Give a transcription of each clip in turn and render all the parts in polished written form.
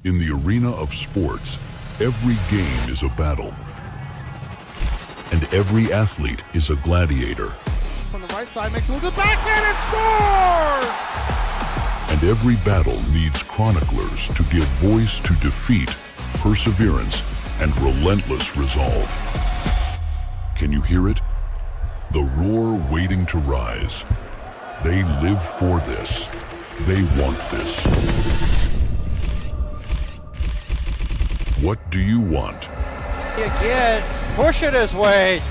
In the arena of sports, every game is a battle, and every athlete is a gladiator. From the right side, makes a look at the backhand and scores! And every battle needs chroniclers to give voice to defeat, perseverance, and relentless resolve. Can you hear it? The roar waiting to rise. They live for this. They want this. What do you want? Again, pushing his way,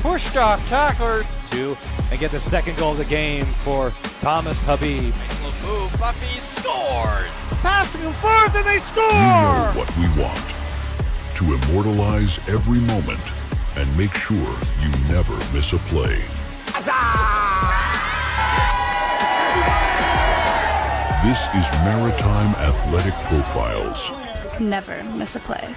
pushed off tackler two, and get the second goal of the game for Thomas Habib. Nice little move, Buffy scores! Passing him forth and they score! You know what we want. To immortalize every moment and make sure you never miss a play. This is Maritime Athletic Profiles. Never miss a play.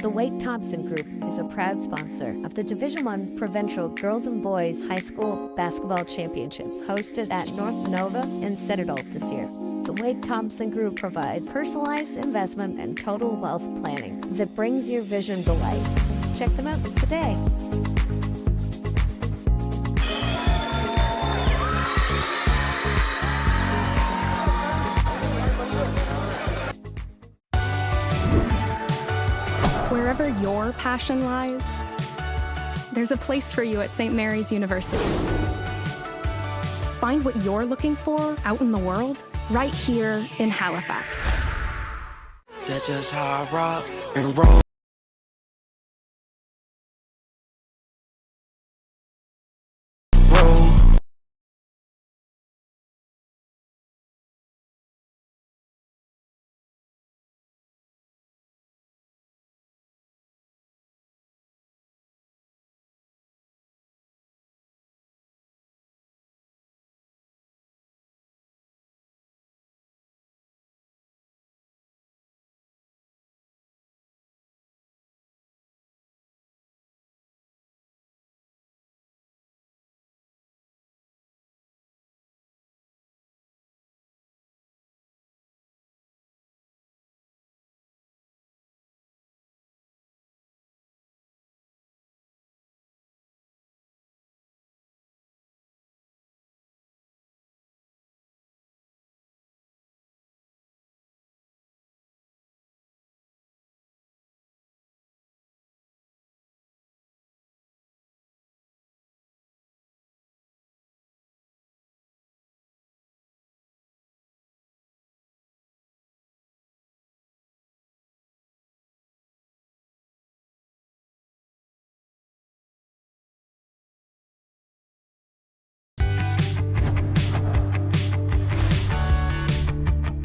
The Wade-Thompson Group is a proud sponsor of the Division I Provincial Girls and Boys High School Basketball Championships, hosted at North Nova and Citadel this year. The Wade-Thompson Group provides personalized investment and total wealth planning that brings your vision to life. Check them out today. Wherever your passion lies, there's a place for you at St. Mary's University. Find what you're looking for out in the world, right here in Halifax. That's just how I rock and roll.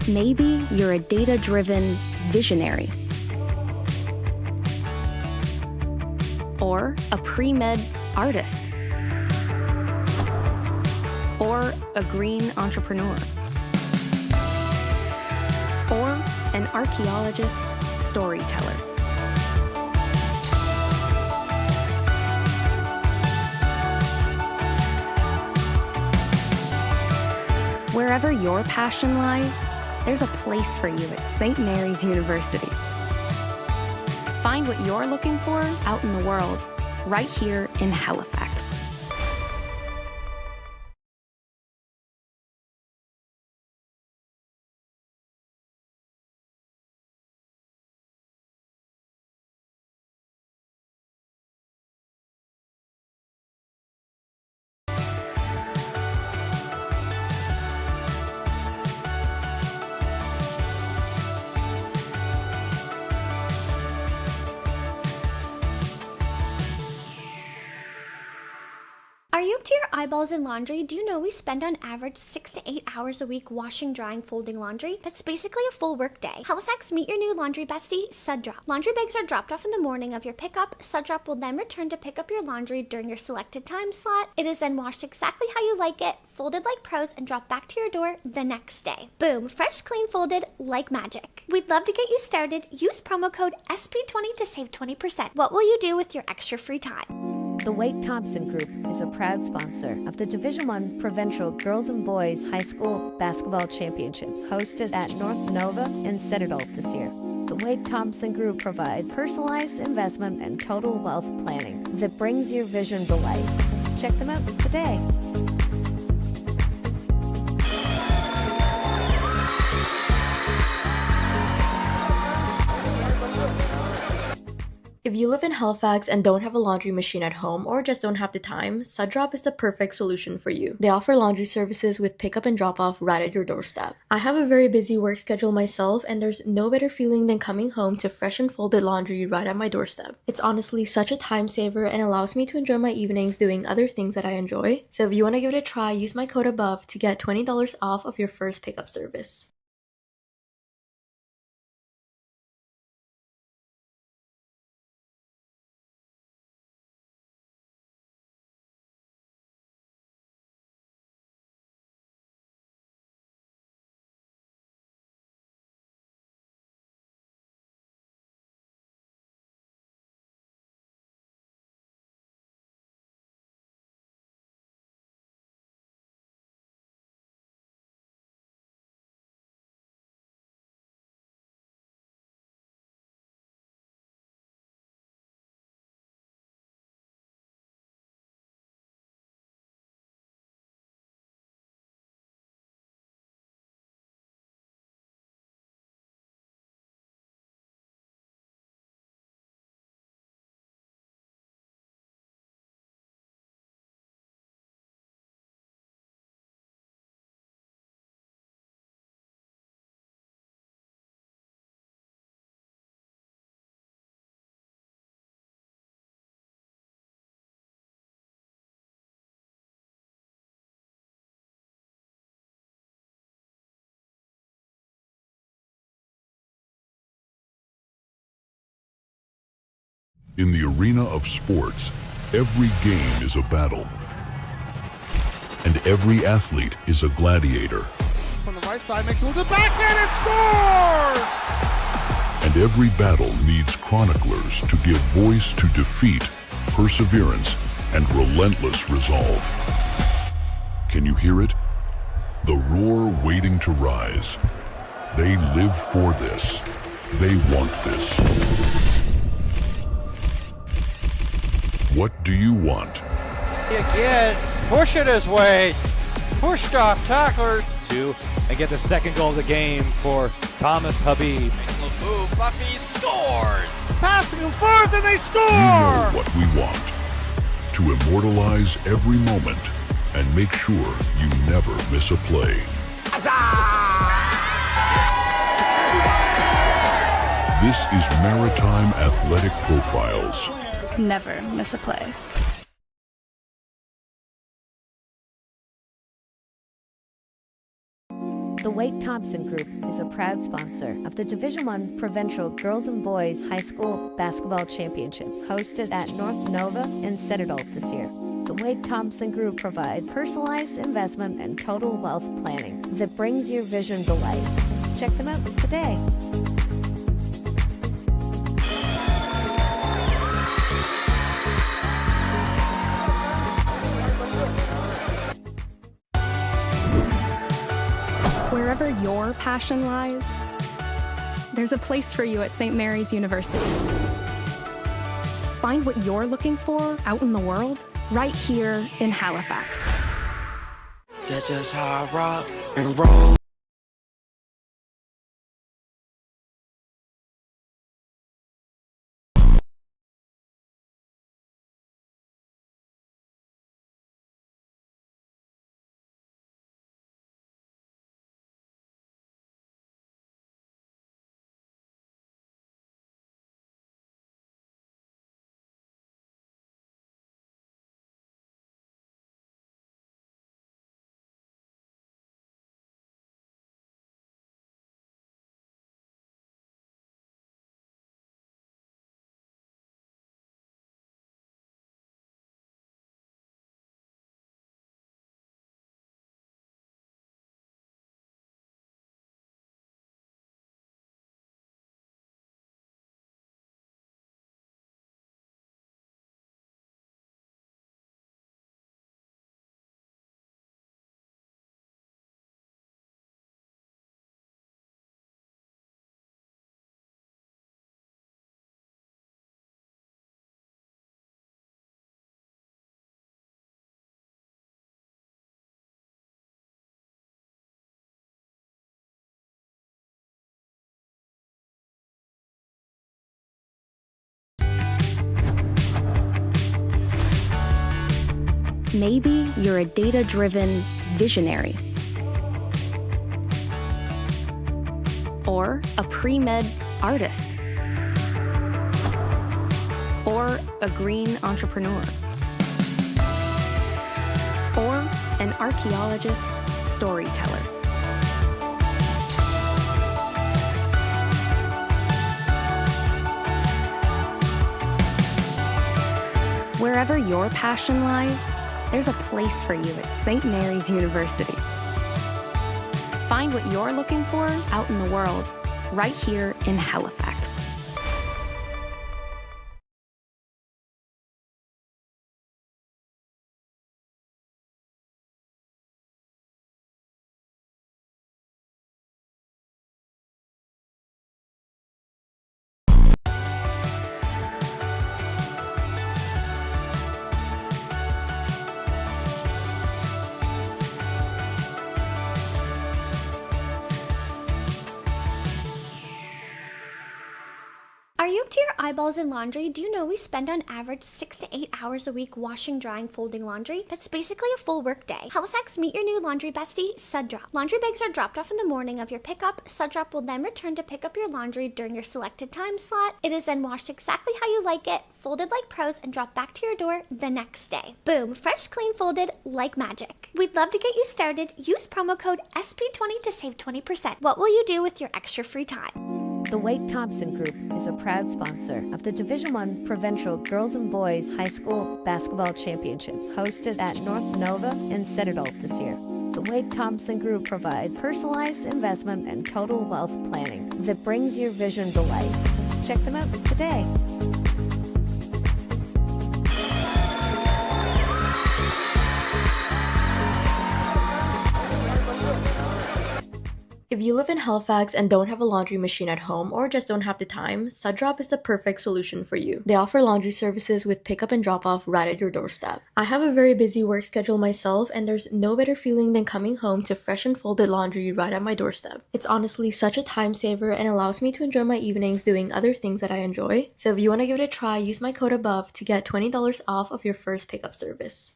Maybe you're a data-driven visionary, or a pre-med artist, or a green entrepreneur, or an archaeologist storyteller. Wherever your passion lies, there's a place for you at St. Mary's University. Find what you're looking for out in the world, right here in Halifax. Are you up to your eyeballs in laundry? Do you know we spend on average 6 to 8 hours a week washing, drying, folding laundry? That's basically a full work day. Halifax, meet your new laundry bestie, Suddrop. Laundry bags are dropped off in the morning of your pickup. Suddrop will then return to pick up your laundry during your selected time slot. It is then washed exactly how you like it, folded like pros, and dropped back to your door the next day. Boom, fresh, clean, folded like magic. We'd love to get you started. Use promo code SP20 to save 20%. What will you do with your extra free time? The Wade Thompson Group is a proud sponsor of the Division I Provincial Girls and Boys High School Basketball Championships, hosted at North Nova and Citadel this year. The Wade Thompson Group provides personalized investment and total wealth planning that brings your vision to life. Check them out today. If you live in Halifax and don't have a laundry machine at home or just don't have the time, Sudrop is the perfect solution for you. They offer laundry services with pickup and drop off right at your doorstep. I have a very busy work schedule myself, and there's no better feeling than coming home to fresh and folded laundry right at my doorstep. It's honestly such a time saver and allows me to enjoy my evenings doing other things that I enjoy. So if you want to give it a try, use my code above to get $20 off of your first pickup service. In the arena of sports, every game is a battle, and every athlete is a gladiator. From the right side, makes a little backhand and score! And every battle needs chroniclers to give voice to defeat, perseverance, and relentless resolve. Can you hear it? The roar waiting to rise. They live for this. They want this. What do you want? Again, pushing his way, pushed off tackler to and get the second goal of the game for Thomas Habib. Nice little move. Buffy scores. Passing them forth and they score! You know what we want. To immortalize every moment and make sure you never miss a play. This is Maritime Athletic Profiles. Never miss a play. The Wade Thompson Group is a proud sponsor of the Division I Provincial Girls and Boys High School Basketball Championships, hosted at North Nova and Citadel this year. The Wade Thompson Group provides personalized investment and total wealth planning that brings your vision to life. Check them out today. Wherever your passion lies, there's a place for you at St. Mary's University. Find what you're looking for out in the world, right here in Halifax. That's just how I rock and roll. Maybe you're a data-driven visionary. Or a pre-med artist. Or a green entrepreneur. Or an archaeologist storyteller. Wherever your passion lies, there's a place for you at St. Mary's University. Find what you're looking for out in the world, right here in Halifax. Are you up to your eyeballs in laundry? Do you know we spend on average 6 to 8 hours a week washing, drying, folding laundry? That's basically a full work day. Halifax, meet your new laundry bestie, Suddrop. Laundry bags are dropped off in the morning of your pickup. Suddrop will then return to pick up your laundry during your selected time slot. It is then washed exactly how you like it, folded like pros, and dropped back to your door the next day. Boom, fresh, clean, folded like magic. We'd love to get you started. Use promo code SP20 to save 20%. What will you do with your extra free time? The Wade Thompson Group is a proud sponsor of the Division I Provincial Girls and Boys High School Basketball Championships, hosted at North Nova and Citadel this year. The Wade Thompson Group provides personalized investment and total wealth planning that brings your vision to life. Check them out today. If you live in Halifax and don't have a laundry machine at home or just don't have the time, Suddrop is the perfect solution for you. They offer laundry services with pickup and drop off right at your doorstep. I have a very busy work schedule myself, and there's no better feeling than coming home to fresh and folded laundry right at my doorstep. It's honestly such a time saver and allows me to enjoy my evenings doing other things that I enjoy. So if you want to give it a try, use my code above to get $20 off of your first pickup service.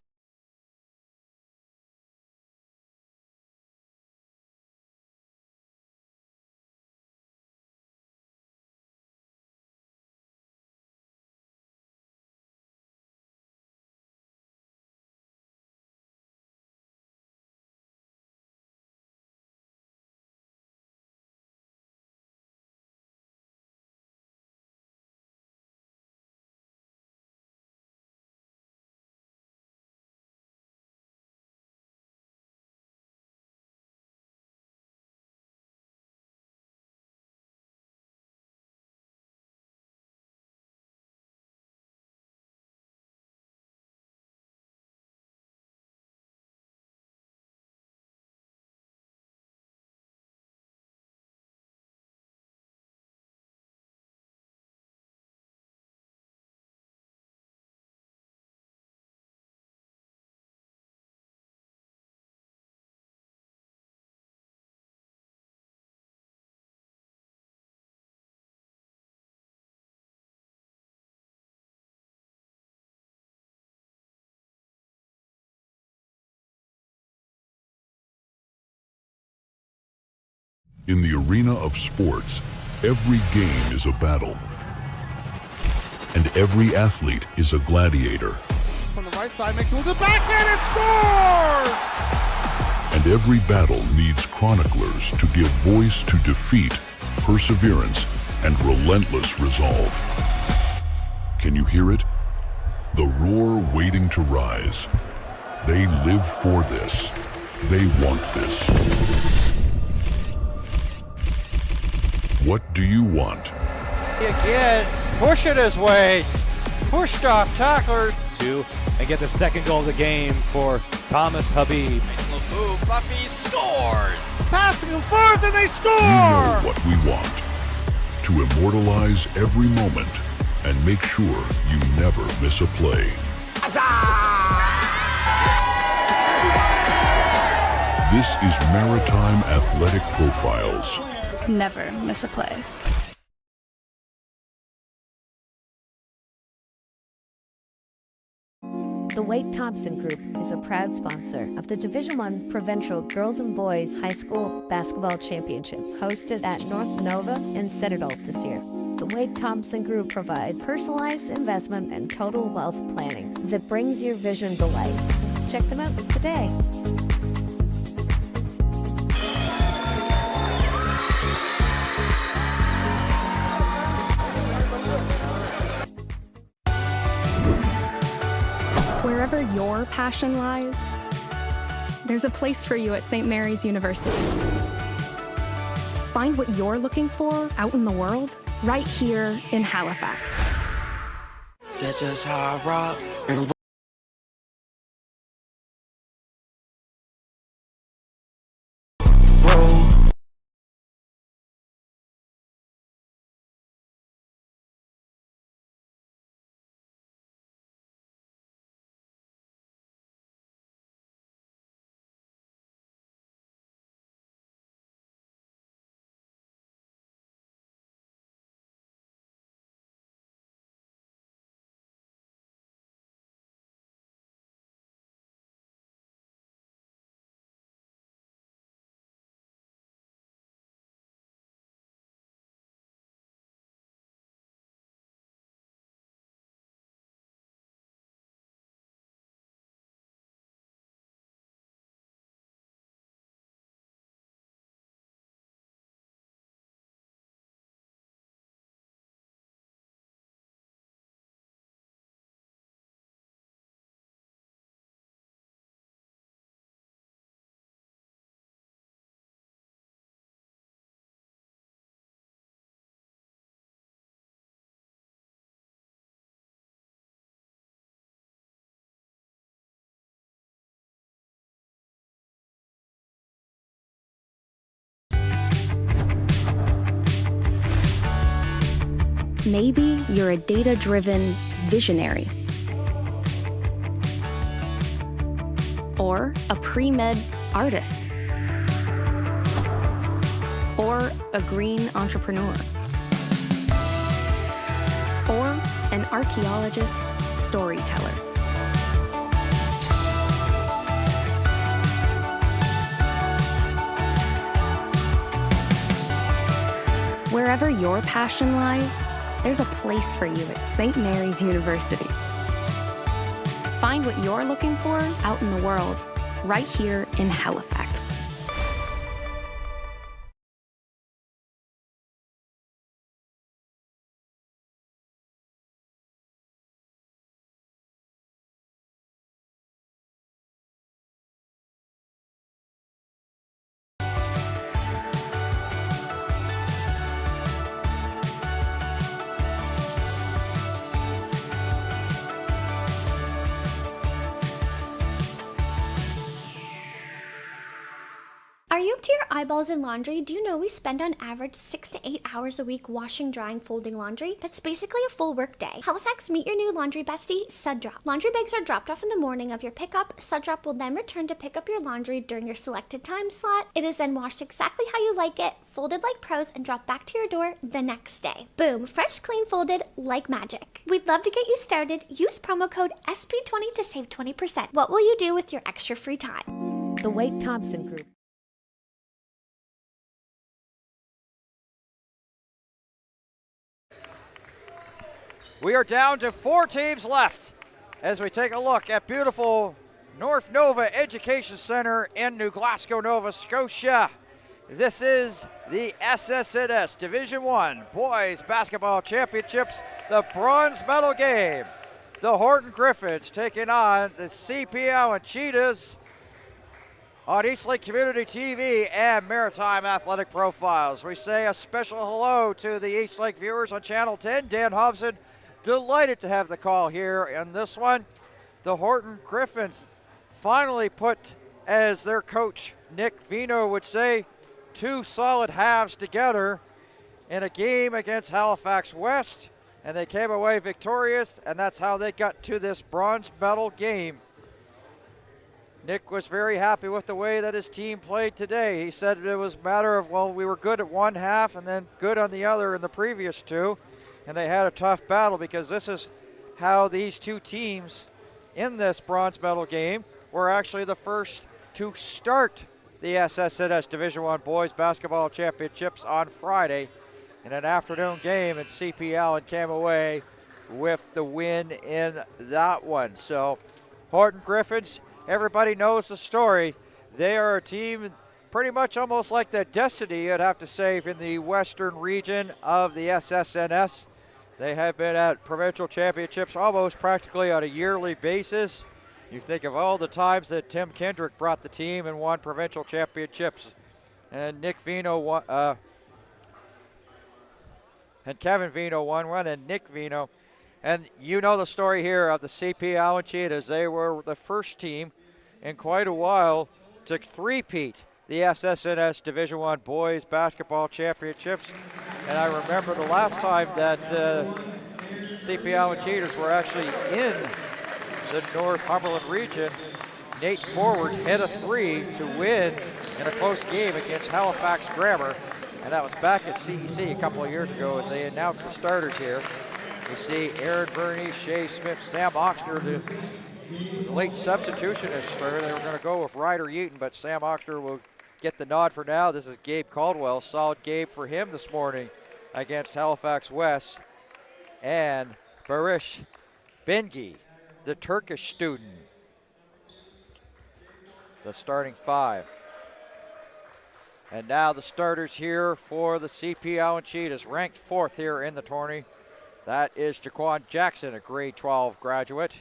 In the arena of sports, every game is a battle, and every athlete is a gladiator. From the right side, makes a little backhand and scores! And every battle needs chroniclers to give voice to defeat, perseverance, and relentless resolve. Can you hear it? The roar waiting to rise. They live for this. They want this. What do you want? Again, pushing his way, pushed off tackler to, and get the second goal of the game for Thomas Habib. Nice little move. Buffy scores. Passing them forth and they score! You know what we want. To immortalize every moment and make sure you never miss a play. This is Maritime Athletic Profiles. Never miss a play. The The Wade Thompson Group is a proud sponsor of the Division I Provincial Girls and Boys High School Basketball Championships, hosted at North Nova in Citadel this year. The Wade Thompson Group provides personalized investment and total wealth planning that brings your vision to life. Check them out today. Wherever your passion lies, there's a place for you at St. Mary's University. Find what you're looking for out in the world, right here in Halifax. That's just how I rock and roll. Maybe you're a data-driven visionary, or a pre-med artist, or a green entrepreneur, or an archaeologist storyteller. Wherever your passion lies, there's a place for you at St. Mary's University. Find what you're looking for out in the world, right here in Halifax. Are you up to your eyeballs in laundry? Do you know we spend on average 6 to 8 hours a week washing, drying, folding laundry? That's basically a full work day. Halifax, meet your new laundry bestie, Sud Drop. Laundry bags are dropped off in the morning of your pickup. Sud Drop will then return to pick up your laundry during your selected time slot. It is then washed exactly how you like it, folded like pros, and dropped back to your door the next day. Boom, fresh, clean, folded like magic. We'd love to get you started. Use promo code SP20 to save 20%. What will you do with your extra free time? The Wade Thompson Group. We are down to 4 teams left as we take a look at beautiful North Nova Education Center in New Glasgow, Nova Scotia. This is the SSNS Division I Boys Basketball Championships, the bronze medal game. The Horton Griffins taking on the CPL and Cheetahs on Eastlake Community TV and Maritime Athletic Profiles. We say a special hello to the Eastlake viewers on Channel 10. Dan Hobson, delighted to have the call here in this one. The Horton Griffins finally put, as their coach Nick Vino would say, 2 solid halves together in a game against Halifax West, and they came away victorious, and that's how they got to this bronze medal game. Nick was very happy with the way that his team played today. He said it was a matter of, well, we were good at one half and then good on the other in the previous 2. And they had a tough battle because this is how these 2 teams in this bronze medal game were actually the first to start the SSNS Division I Boys Basketball Championships on Friday in an afternoon game, and CP Allen came away with the win in that one. So Horton Griffins, everybody knows the story. They are a team pretty much almost like the Destiny, you'd have to say, in the western region of the SSNS. They have been at provincial championships almost practically on a yearly basis. You think of all the times that Tim Kendrick brought the team and won provincial championships. And Nick Vino won, and Kevin Vino won one, and Nick Vino. And you know the story here of the CP Allen Cheetahs. They were the first team in quite a while to three-peat the SSNS Division I Boys Basketball Championships. And I remember the last time that CP Allen Cheetahs were actually in the Northumberland region. Nate Forward hit a three to win in a close game against Halifax Grammar. And that was back at CEC a couple of years ago as they announced the starters here. You see Aaron Verney, Shea Smith, Sam Oxter, the late substitution as a starter. They were going to go with Ryder Eaton, but Sam Oxter will get the nod for now. This is Gabe Caldwell. Solid game for him this morning against Halifax West. And Barish Bengi, the Turkish student, the starting five. And now the starters here for the CP Allen Cheetahs, ranked 4th here in the tourney. That is Jaquan Jackson, a grade 12 graduate.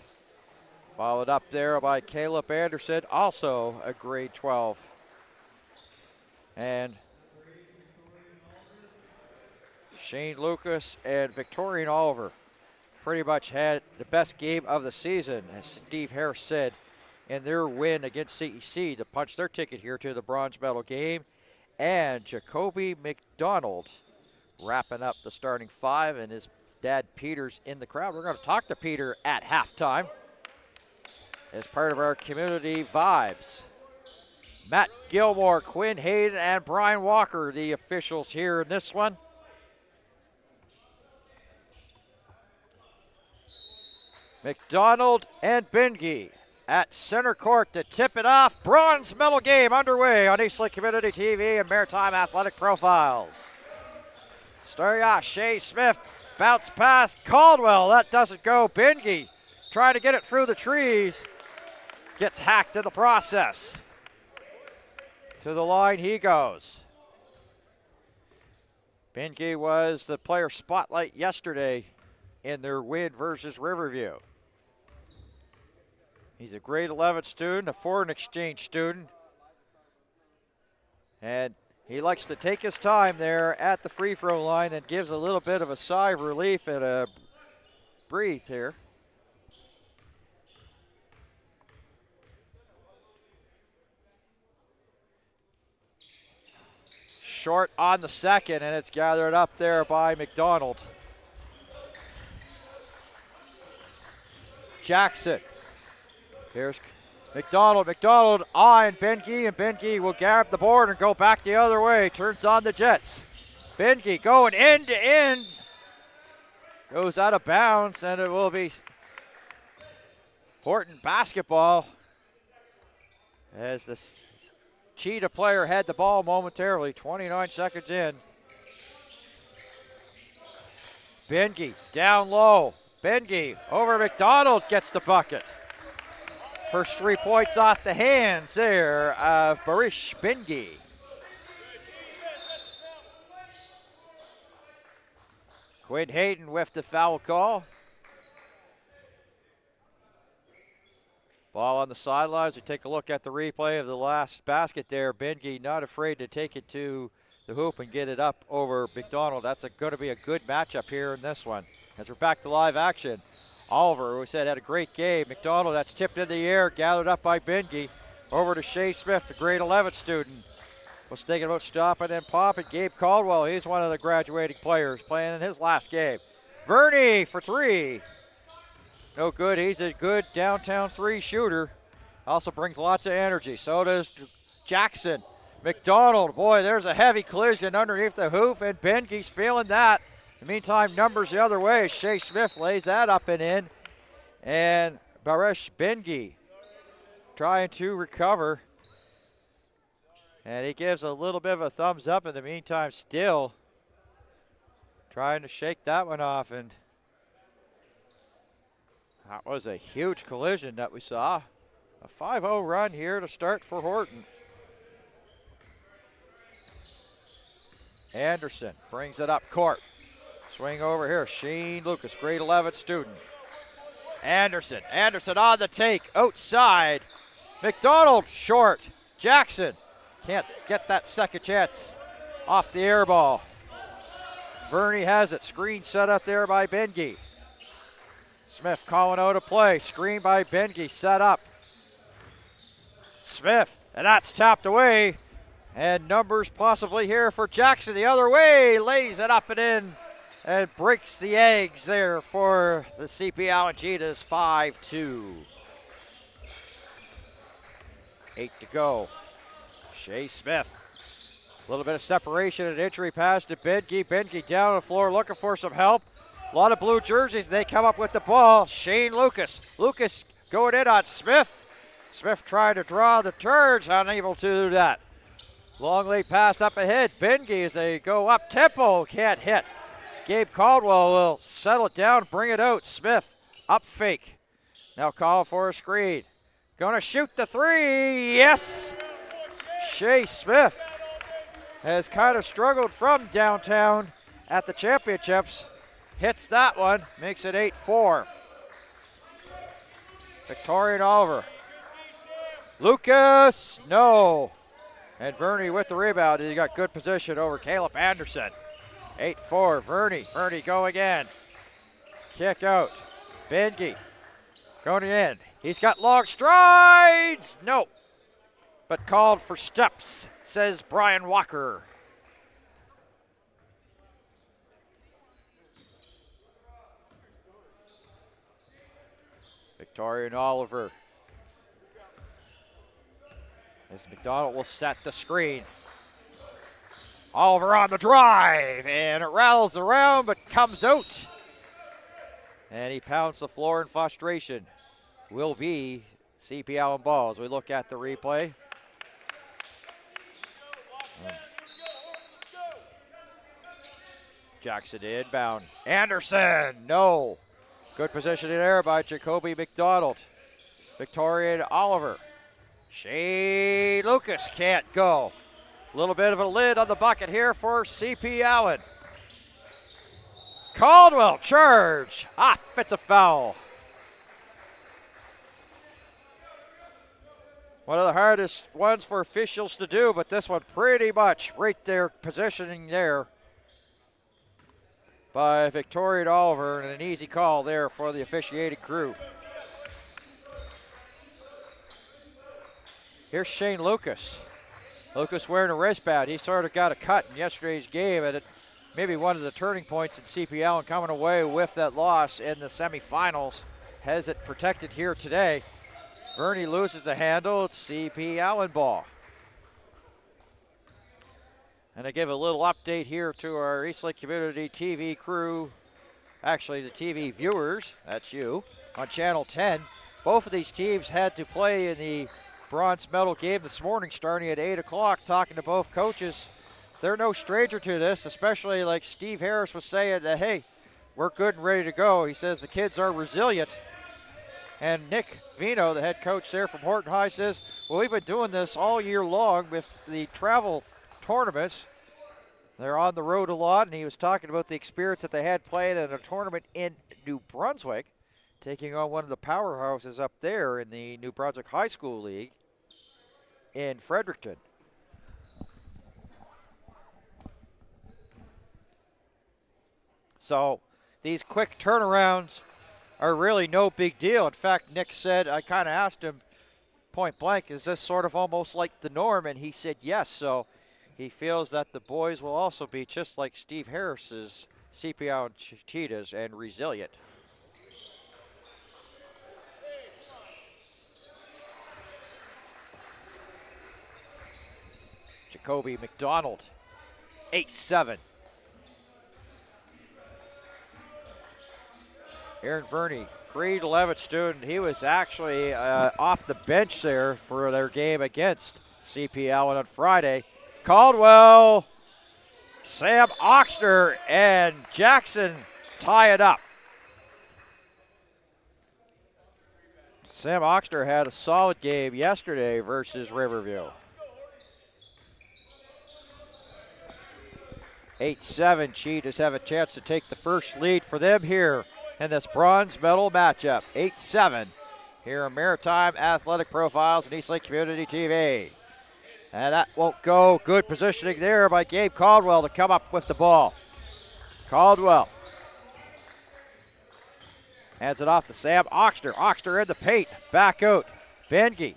Followed up there by Caleb Anderson, also a grade 12. And Shane Lucas and Victorian Oliver pretty much had the best game of the season, as Steve Harris said, in their win against CEC to punch their ticket here to the bronze medal game. And Jacoby McDonald wrapping up the starting five, and his dad Peter's in the crowd. We're going to talk to Peter at halftime as part of our community vibes. Matt Gilmore, Quinn Hayden, and Brian Walker, the officials here in this one. McDonald and Bengi at center court to tip it off. Bronze medal game underway on Eastlake Community TV and Maritime Athletic Profiles. Starting off, Shea Smith, bounce pass, Caldwell, that doesn't go. Bengi trying to get it through the trees, gets hacked in the process. To the line he goes. Bengi was the player spotlight yesterday in their win versus Riverview. He's a grade 11 student, a foreign exchange student. And he likes to take his time there at the free throw line and gives a little bit of a sigh of relief and a breathe here. Short on the second, and it's gathered up there by McDonald. Jackson. Here's McDonald. McDonald on Bengi, and Bengi will grab the board and go back the other way. Turns on the Jets. Bengi going end to end. Goes out of bounds, and it will be Horton basketball as the Cheetah player had the ball momentarily. 29 seconds in. Bengi down low. Bengi over McDonald, gets the bucket. First 3 points off the hands there of Barish Bengi. Quinn Hayden with the foul call. Ball on the sidelines. We take a look at the replay of the last basket there. Bengi not afraid to take it to the hoop and get it up over McDonald. That's going to be a good matchup here in this one. As we're back to live action, Oliver, who we said had a great game. McDonald, that's tipped in the air, gathered up by Bengi. Over to Shea Smith, the grade 11 student. Was thinking about stopping and popping. Gabe Caldwell, he's one of the graduating players playing in his last game. Verney for three. No good. He's a good downtown three shooter. Also brings lots of energy. So does Jackson. McDonald, boy, there's a heavy collision underneath the hoop, and Bengi's feeling that. In the meantime, numbers the other way. Shea Smith lays that up and in. And Baresh Bengi trying to recover. And he gives a little bit of a thumbs up in the meantime, still trying to shake that one off. And that was a huge collision that we saw. A 5-0 run here to start for Horton. Anderson brings it up court. Swing over here. Shane Lucas, grade 11 student. Anderson on the take, outside. McDonald short. Jackson can't get that second chance off the air ball. Verney has it. Screen set up there by Bengi. Smith calling out a play. Screen by Bengi, set up. Smith, and that's tapped away. And numbers possibly here for Jackson the other way. Lays it up and in and breaks the eggs there for the CP Allen Cheetahs. 5-2. 8 to go. Shea Smith. A little bit of separation and entry pass to Bengi. Bengi down on the floor looking for some help. A lot of blue jerseys. They come up with the ball. Shane Lucas. Lucas going in on Smith. Smith trying to draw the charge. Unable to do that. Long late pass up ahead. Bengi as they go up tempo. Can't hit. Gabe Caldwell will settle it down, bring it out. Smith up fake. Now call for a screen. Gonna shoot the three. Yes. Shea Smith has kind of struggled from downtown at the championships. Hits that one, makes it 8-4. Victorian Oliver. Lucas, no. And Verney with the rebound. He got good position over Caleb Anderson. 8-4, Verney. Verney go again. Kick out. Bengi going in. He's got long strides. No. But called for steps, says Brian Walker. Victorian Oliver. As McDonald will set the screen. Oliver on the drive, and it rattles around but comes out. And he pounds the floor in frustration. Will be CP Allen ball as we look at the replay. Jackson inbound. Anderson, no. Good position in there by Jacoby McDonald. Victorian Oliver. Shea Lucas can't go. A little bit of a lid on the bucket here for CP Allen. Caldwell charge. It's a foul. One of the hardest ones for officials to do, but this one pretty much right there, positioning there by Victorian Oliver, and an easy call there for the officiating crew. Here's Shane Lucas. Lucas wearing a wristband. He sort of got a cut in yesterday's game, and it maybe one of the turning points in CP Allen coming away with that loss in the semifinals. Has it protected here today. Verney loses the handle. It's CP Allen ball. And I give a little update here to our Eastlake Community TV crew. Actually, the TV viewers, that's you, on Channel 10. Both of these teams had to play in the bronze medal game this morning starting at 8 o'clock. Talking to both coaches, they're no stranger to this, especially like Steve Harris was saying that, hey, we're good and ready to go. He says the kids are resilient. And Nick Vino, the head coach there from Horton High, says, well, we've been doing this all year long with the travel tournaments. They're on the road a lot, and he was talking about the experience that they had playing in a tournament in New Brunswick, taking on one of the powerhouses up there in the New Brunswick High School League in Fredericton. So these quick turnarounds are really no big deal. In fact, Nick said, I kind of asked him point blank, is this sort of almost like the norm? And he said yes. So he feels that the boys will also be just like Steve Harris's CP Allen Cheetahs and resilient. Jacoby McDonald, 8-7. Aaron Verney, grade 11 student. He was actually off the bench there for their game against CP Allen on Friday. Caldwell, Sam Oxner, and Jackson tie it up. Sam Oxner had a solid game yesterday versus Riverview. 8-7, Cheetahs have a chance to take the first lead for them here in this bronze medal matchup. 8-7 here on Maritime Athletic Profiles and Eastlake Community TV. And that won't go. Good positioning there by Gabe Caldwell to come up with the ball. Caldwell hands it off to Sam Oxter. Oxter in the paint. Back out. Bengi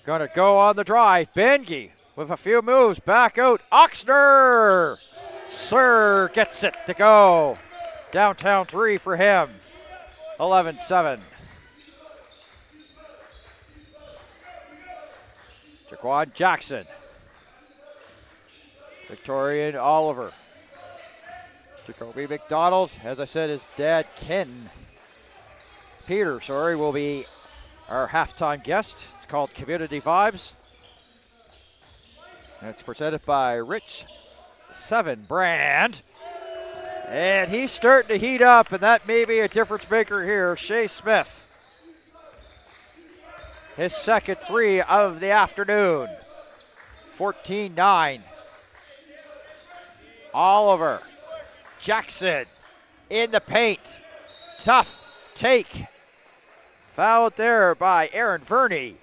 going to go on the drive. Bengi with a few moves. Back out. Oxner! Sir gets it to go. Downtown three for him. 11-7. Jaquan Jackson. Victorian Oliver. Jacoby McDonald, as I said, his dad Ken Peter, will be our halftime guest. It's called Community Vibes. And it's presented by Rich 7 Brand. And he's starting to heat up, and that may be a difference maker here. Shea Smith. His second three of the afternoon. 14-9. Oliver. Jackson in the paint. Tough take. Fouled there by Aaron Verney.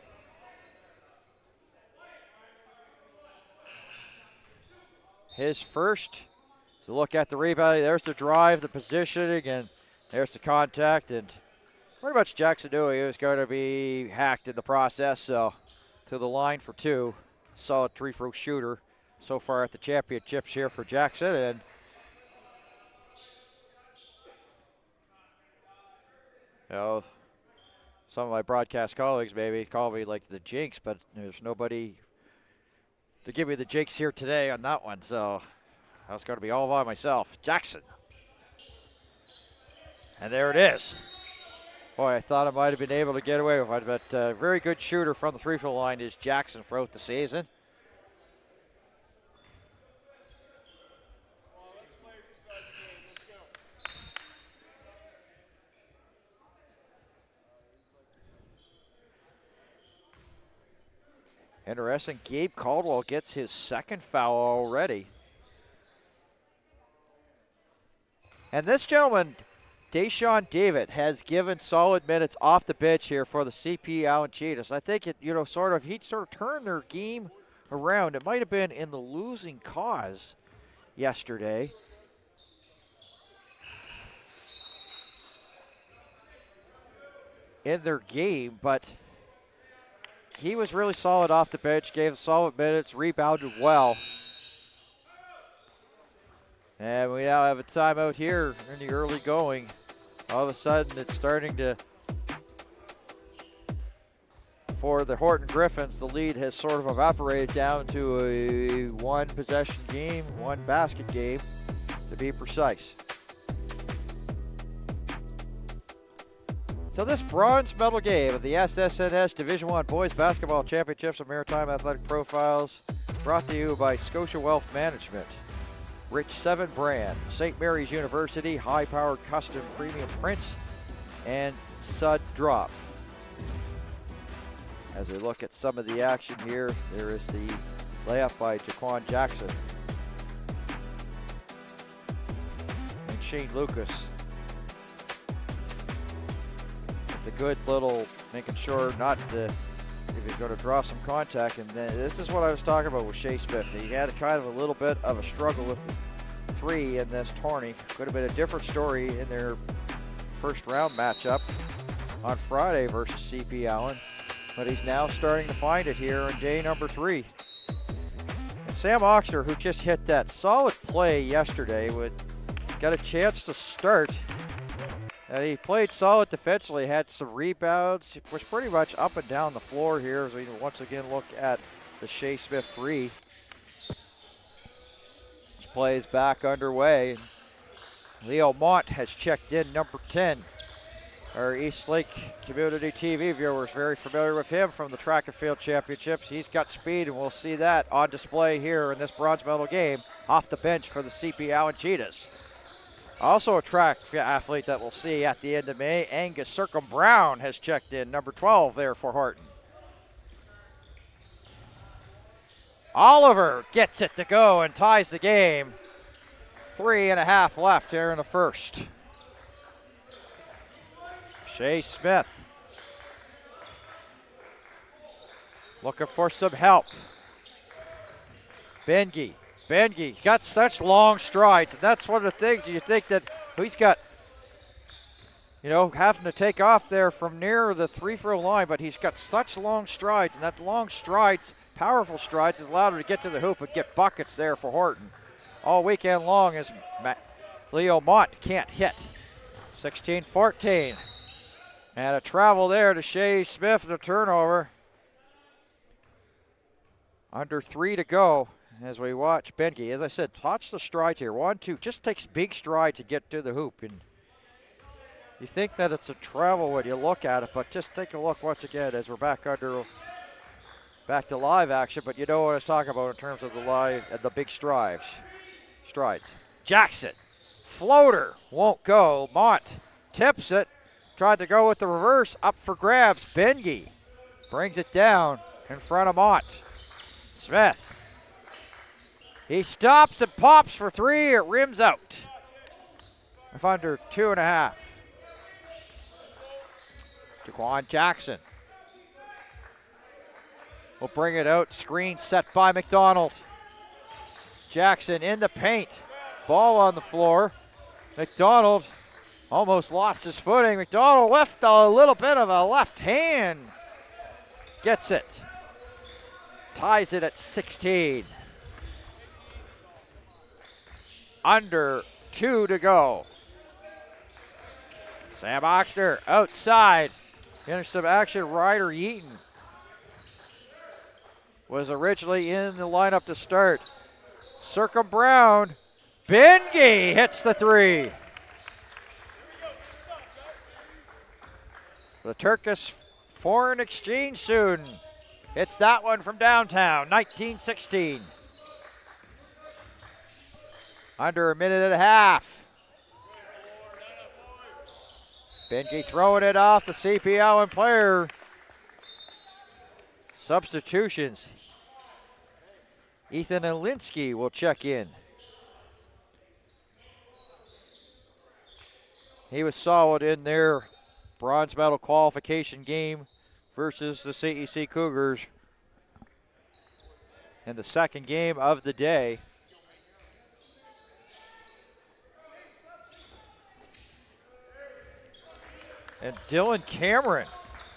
His first. So look at the rebound. There's the drive, the positioning, and there's the contact. And pretty much Jackson knew he was going to be hacked in the process. So to the line for two. Solid three-throw shooter so far at the championships here for Jackson. And you know, some of my broadcast colleagues maybe call me like the jinx, but there's nobody to give me the jinx here today on that one. So I was going to be all by myself. Jackson. And there it is. Boy, I thought I might have been able to get away with it, but very good shooter from the free throw line is Jackson throughout the season. Interesting, Gabe Caldwell gets his second foul already. And this gentleman, Deshaun David, has given solid minutes off the bench here for the CP Allen Cheetahs. I think it, he sort of turned their game around. It might have been in the losing cause yesterday. In their game, but he was really solid off the bench, gave solid minutes, rebounded well. And we now have a timeout here in the early going. All of a sudden, it's starting to, for the Horton Griffins, the lead has sort of evaporated down to a one-possession game, one-basket game, to be precise. So this bronze medal game of the SSNS Division I Boys Basketball Championships of Maritime Athletic Profiles, brought to you by Scotia Wealth Management, Rich 7 Brand, St. Mary's University, high-powered custom premium prints, and Sud Drop. As we look at some of the action here, there is the layup by Jaquan Jackson. And Shane Lucas. The good little, making sure not to, if he's going to draw some contact. And then this is what I was talking about with Shea Smith. He had kind of a little bit of a struggle with three in this tourney. Could have been a different story in their first round matchup on Friday versus CP Allen. But he's now starting to find it here in day number 3. And Sam Oxter, who just hit that solid play yesterday, got a chance to start. And he played solid defensively, had some rebounds, was pretty much up and down the floor here as we once again look at the Shea Smith 3. This play is back underway. Leo Mont has checked in, number 10. Our East Lake Community TV viewers very familiar with him from the Track and Field Championships. He's got speed, and we'll see that on display here in this bronze medal game off the bench for the CP Allen Cheetahs. Also a track athlete that we'll see at the end of May, Angus Circum Brown has checked in, number 12 there for Horton. Oliver gets it to go and ties the game. 3.5 left here in the first. Shea Smith looking for some help. Benge's got such long strides, and that's one of the things you think that he's got, having to take off there from near the free-throw line, but he's got such long strides, and that long strides, powerful strides, has allowed him to get to the hoop and get buckets there for Horton. All weekend long as Leo Mont can't hit. 16-14. And a travel there to Shea Smith and a turnover. Under 3 to go as we watch Benke. As I said, watch the strides here. 1, 2, just takes big stride to get to the hoop. And you think that it's a travel when you look at it, but just take a look once again as we're back to live action. But you know what I was talking about in terms of the big strides. Jackson, floater, won't go. Mont tips it. Tried to go with the reverse, up for grabs. Benge brings it down in front of Mont. Smith. He stops and pops for 3. It rims out. With under 2.5. Jaquan Jackson will bring it out. Screen set by McDonald. Jackson in the paint. Ball on the floor. McDonald almost lost his footing. McDonald left a little bit of a left hand. Gets it. Ties it at 16. Under 2 to go. Sam Oxner outside. Finished some action. Ryder Yeaton was originally in the lineup to start. Circum Brown. Benge hits the 3. The Turkish foreign exchange student hits that one from downtown, 19-16. Under 1.5 minutes. Benke throwing it off the CP Allen player. Substitutions. Ethan Alinsky will check in. He was solid in their bronze medal qualification game versus the CEC Cougars in the second game of the day. And Dylan Cameron,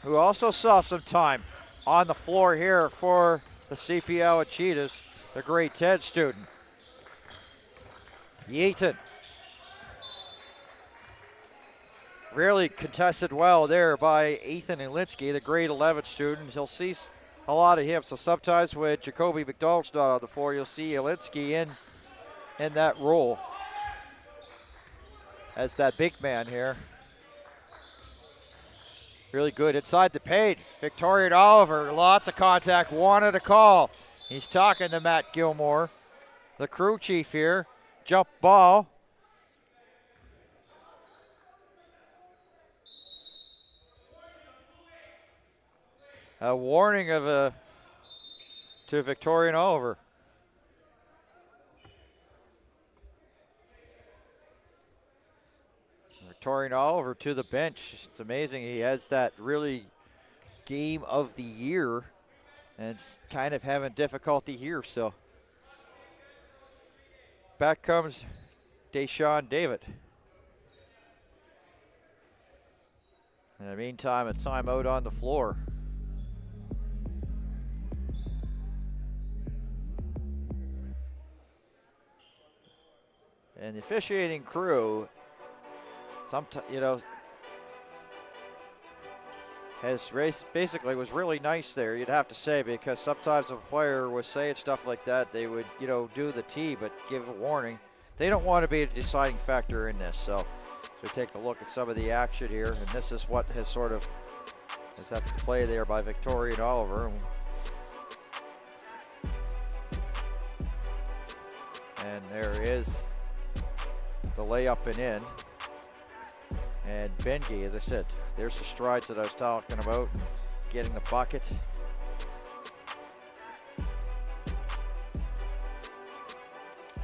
who also saw some time on the floor here for the CPL at Cheetahs, the grade 10 student. Yeaton. Really contested well there by Ethan Alinsky, the grade 11 student. He'll see a lot of him. So sometimes when Jacoby McDonald's not on the floor, you'll see Alinsky in that role as that big man here. Really good inside the paint. Victorian Oliver, lots of contact, wanted a call. He's talking to Matt Gilmore, the crew chief here. Jump ball. A warning to Victorian Oliver. Victorian Oliver to the bench. It's amazing he has that really game of the year and it's kind of having difficulty here. So back comes Deshaun David. In the meantime, it's time out on the floor. And the officiating crew, basically was really nice there, you'd have to say, because sometimes if a player was saying stuff like that, they would, do the tee, but give a warning. they don't want to be a deciding factor in this. So we take a look at some of the action here, and this is what has sort of, as that's the play there by Victoria and Oliver. And there is the layup and in. And Bengi, as I said, there's the strides that I was talking about, getting the bucket.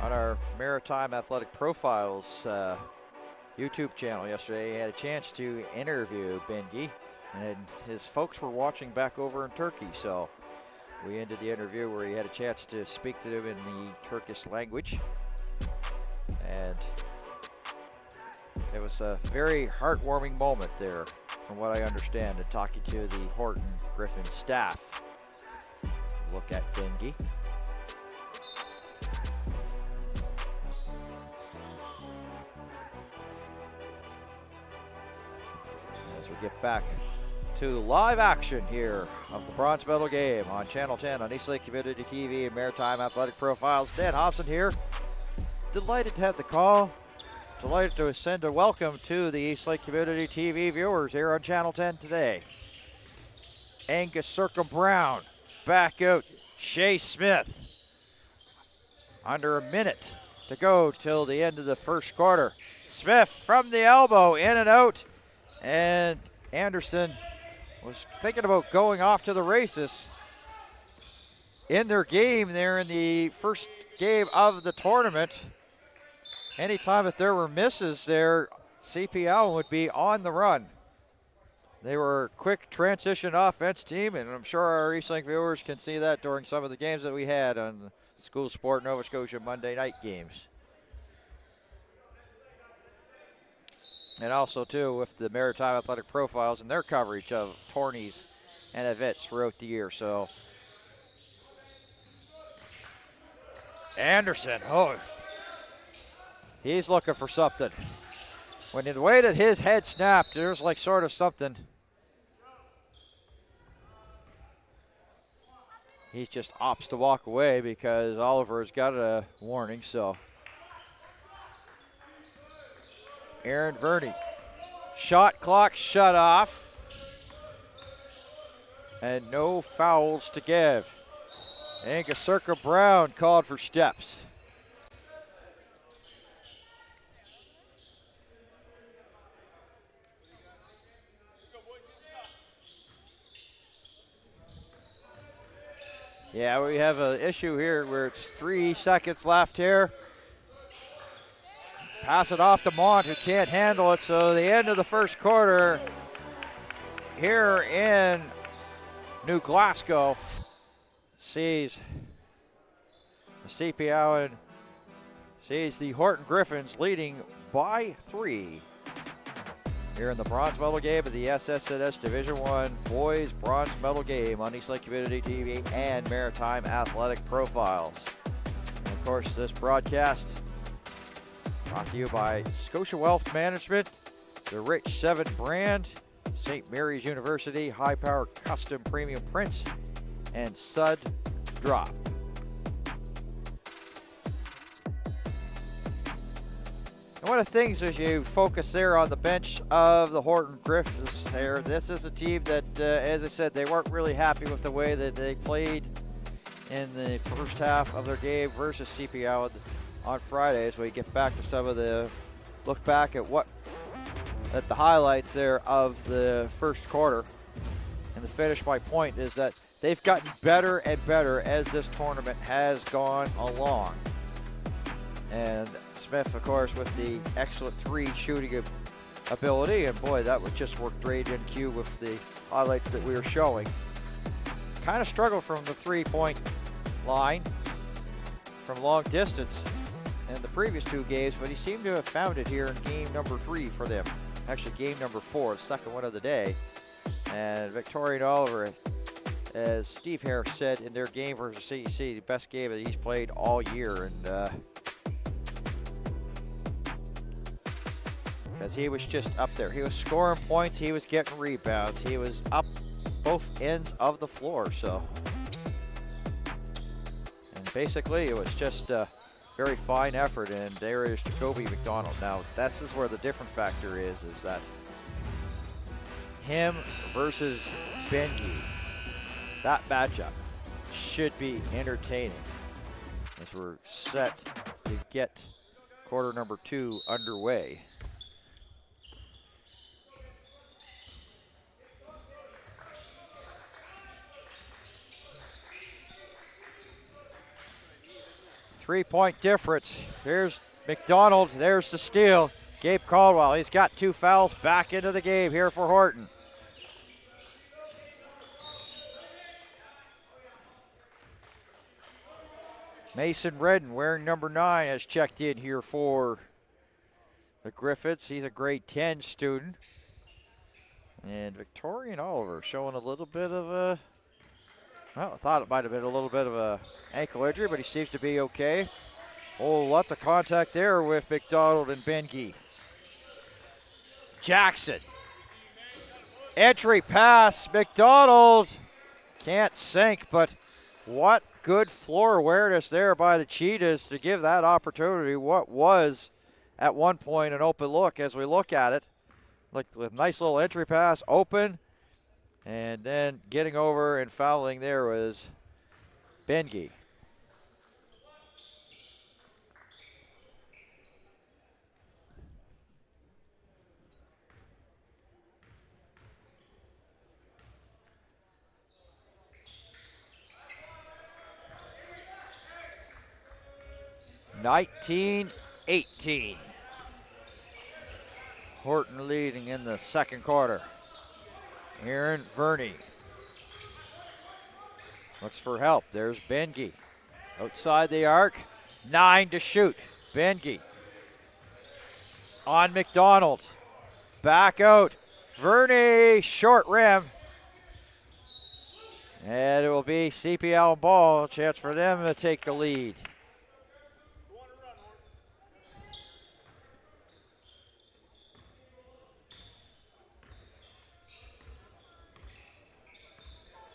On our Maritime Athletic Profiles YouTube channel yesterday, I had a chance to interview Bengi, and his folks were watching back over in Turkey, so we ended the interview where he had a chance to speak to them in the Turkish language. And it was a very heartwarming moment there, from what I understand, in talking to the Horton Griffin staff. Look at Bengi. As we get back to live action here of the bronze medal game on Channel 10 on East Lake Community TV and Maritime Athletic Profiles. Dan Hobson here. Delighted to have the call. Delighted to send a welcome to the East Lake Community TV viewers here on Channel 10 today. Angus Circum-Brown back out. Shea Smith. Under a minute to go till the end of the first quarter. Smith from the elbow, in and out. And Anderson was thinking about going off to the races in their game there in the first game of the tournament. Anytime that there were misses there, CP Allen would be on the run. They were a quick transition offense team, and I'm sure our East Lake viewers can see that during some of the games that we had on the School Sport Nova Scotia Monday night games. And also, too, with the Maritime Athletic Profiles and their coverage of tourneys and events throughout the year. So, Anderson, he's looking for something. When the way that his head snapped, there's like sort of something. He just opts to walk away because Oliver's got a warning, so. Aaron Verney, shot clock shut off, and no fouls to give. Angus Circum-Brown called for steps. Yeah, we have an issue here where it's 3 seconds left here. Pass it off to Mont, who can't handle it. So the end of the first quarter here in New Glasgow sees the CP Allen, sees the Horton Griffins leading by 3 here in the bronze medal game of the SSNS Division I Boys Bronze Medal Game on East Lake Community TV and Maritime Athletic Profiles. And of course, this broadcast brought to you by Scotia Wealth Management, the Rich 7 brand, St. Mary's University, High Power Custom Premium Prints, and Sud Drop. And one of the things as you focus there on the bench of the Horton Griffins there, this is a team that, as I said, they weren't really happy with the way that they played in the first half of their game versus CP Allen on Friday. As we get back to some of the look back at the highlights there of the first quarter. And the finish, my point is that they've gotten better and better as this tournament has gone along. And Smith, of course, with the excellent 3 shooting ability, and boy, that would just work right in cue with the highlights that we were showing. Kind of struggled from the 3-point line from long distance in the previous 2 games, but he seemed to have found it here in game number 3 for them. Actually, game number 4, the second one of the day. And Victoria and Oliver, as Steve Harris said in their game versus CEC, the best game that he's played all year. And because he was just up there. He was scoring points, he was getting rebounds, he was up both ends of the floor. So, and basically it was just very fine effort, and there is Jacoby McDonald. Now, this is where the different factor is that him versus Bengi, that matchup should be entertaining as we're set to get quarter number 2 underway. Three-point difference. Here's McDonald. There's the steal. Gabe Caldwell, he's got 2 fouls back into the game here for Horton. Mason Redden, wearing number 9, has checked in here for the Griffiths. He's a grade 10 student. And Victorian Oliver showing a little bit of a, well, I thought it might have been a little bit of a ankle injury, but he seems to be okay. Oh, lots of contact there with McDonald and Bengi. Jackson. Entry pass. McDonald can't sink, but what good floor awareness there by the Cheetahs to give that opportunity. What was at one point an open look as we look at it. Like with nice little entry pass, open, and then getting over and fouling there was Bengi. (19-18). Horton leading in the second quarter. Aaron Verney looks for help. There's Bengi. Outside the arc, 9 to shoot. Bengi on McDonald. Back out. Verney, short rim. And it will be CPL ball. Chance for them to take the lead.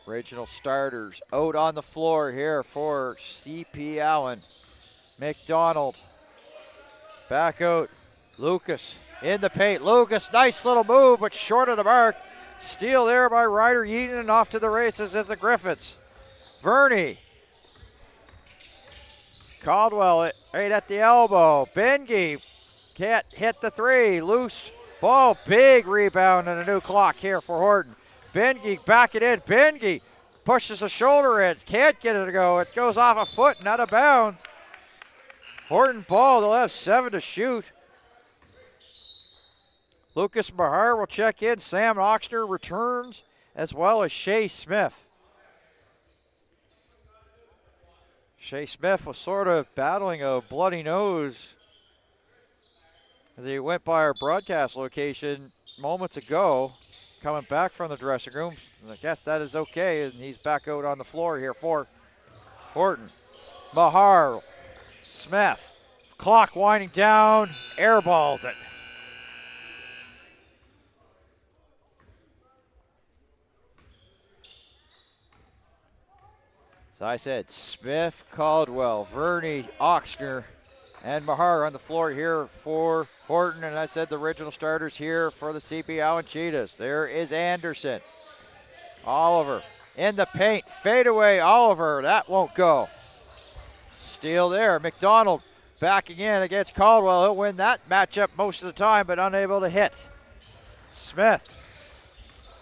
Original starters out on the floor here for CP Allen. McDonald back out. Lucas in the paint. Lucas, nice little move, but short of the mark. Steal there by Ryder Yeaton, and off to the races as the Griffiths. Verney. Caldwell right at the elbow. Bengi can't hit the 3. Loose ball. Big rebound and a new clock here for Horton. Bengi back it in. Bengi pushes a shoulder in. Can't get it to go. It goes off a foot and out of bounds. Horton ball. They'll have 7 to shoot. Lucas Mahar will check in. Sam Oxner returns, as well as Shea Smith. Shea Smith was sort of battling a bloody nose as he went by our broadcast location moments ago, coming back from the dressing room. I guess that is okay, and he's back out on the floor here for Horton. Mahar, Smith, clock winding down, airballs it. So I said Smith, Caldwell, Verney, Oxner, and Mahar on the floor here for Horton. And I said the original starters here for the CP Allen Cheetahs. There is Anderson. Oliver in the paint. Fadeaway Oliver. That won't go. Steal there. McDonald backing in against Caldwell. He'll win that matchup most of the time, but unable to hit. Smith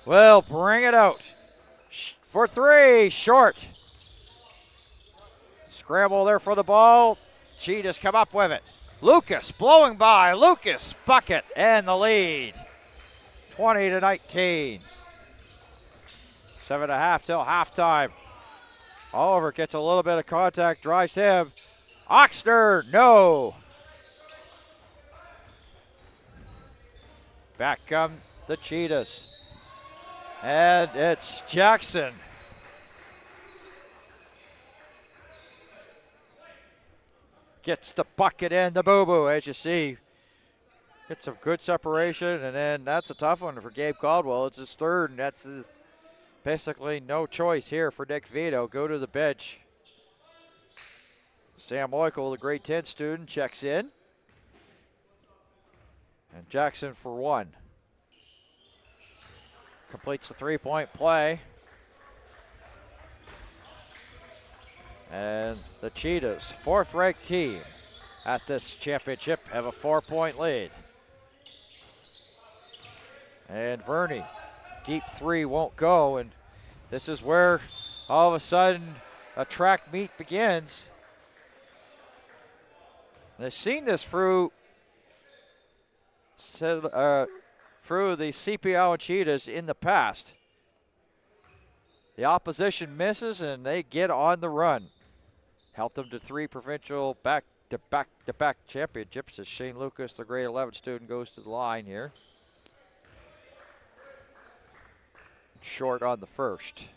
will bring it out for 3. Short. Scramble there for the ball. Cheetahs come up with it. Lucas blowing by. Lucas bucket and the lead. 20-19. 7.5 till halftime. Oliver gets a little bit of contact, drives him. Oxner, no. Back come the Cheetahs. And it's Jackson. Gets the bucket and the boo-boo, as you see. Gets some good separation, and then that's a tough one for Gabe Caldwell. It's his third, and that's basically no choice here for Nick Vito. Go to the bench. Sam Oikel, the grade 10 student, checks in. And Jackson for one. Completes the three-point play. And the Cheetahs, fourth-ranked team at this championship, have a 4-point lead. And Verney, deep three won't go, and this is where all of a sudden a track meet begins. They've seen this through the CPL and Cheetahs in the past. The opposition misses and they get on the run. Helped them to 3 provincial back-to-back championships as Shane Lucas, the grade 11 student, goes to the line here. Short on the first.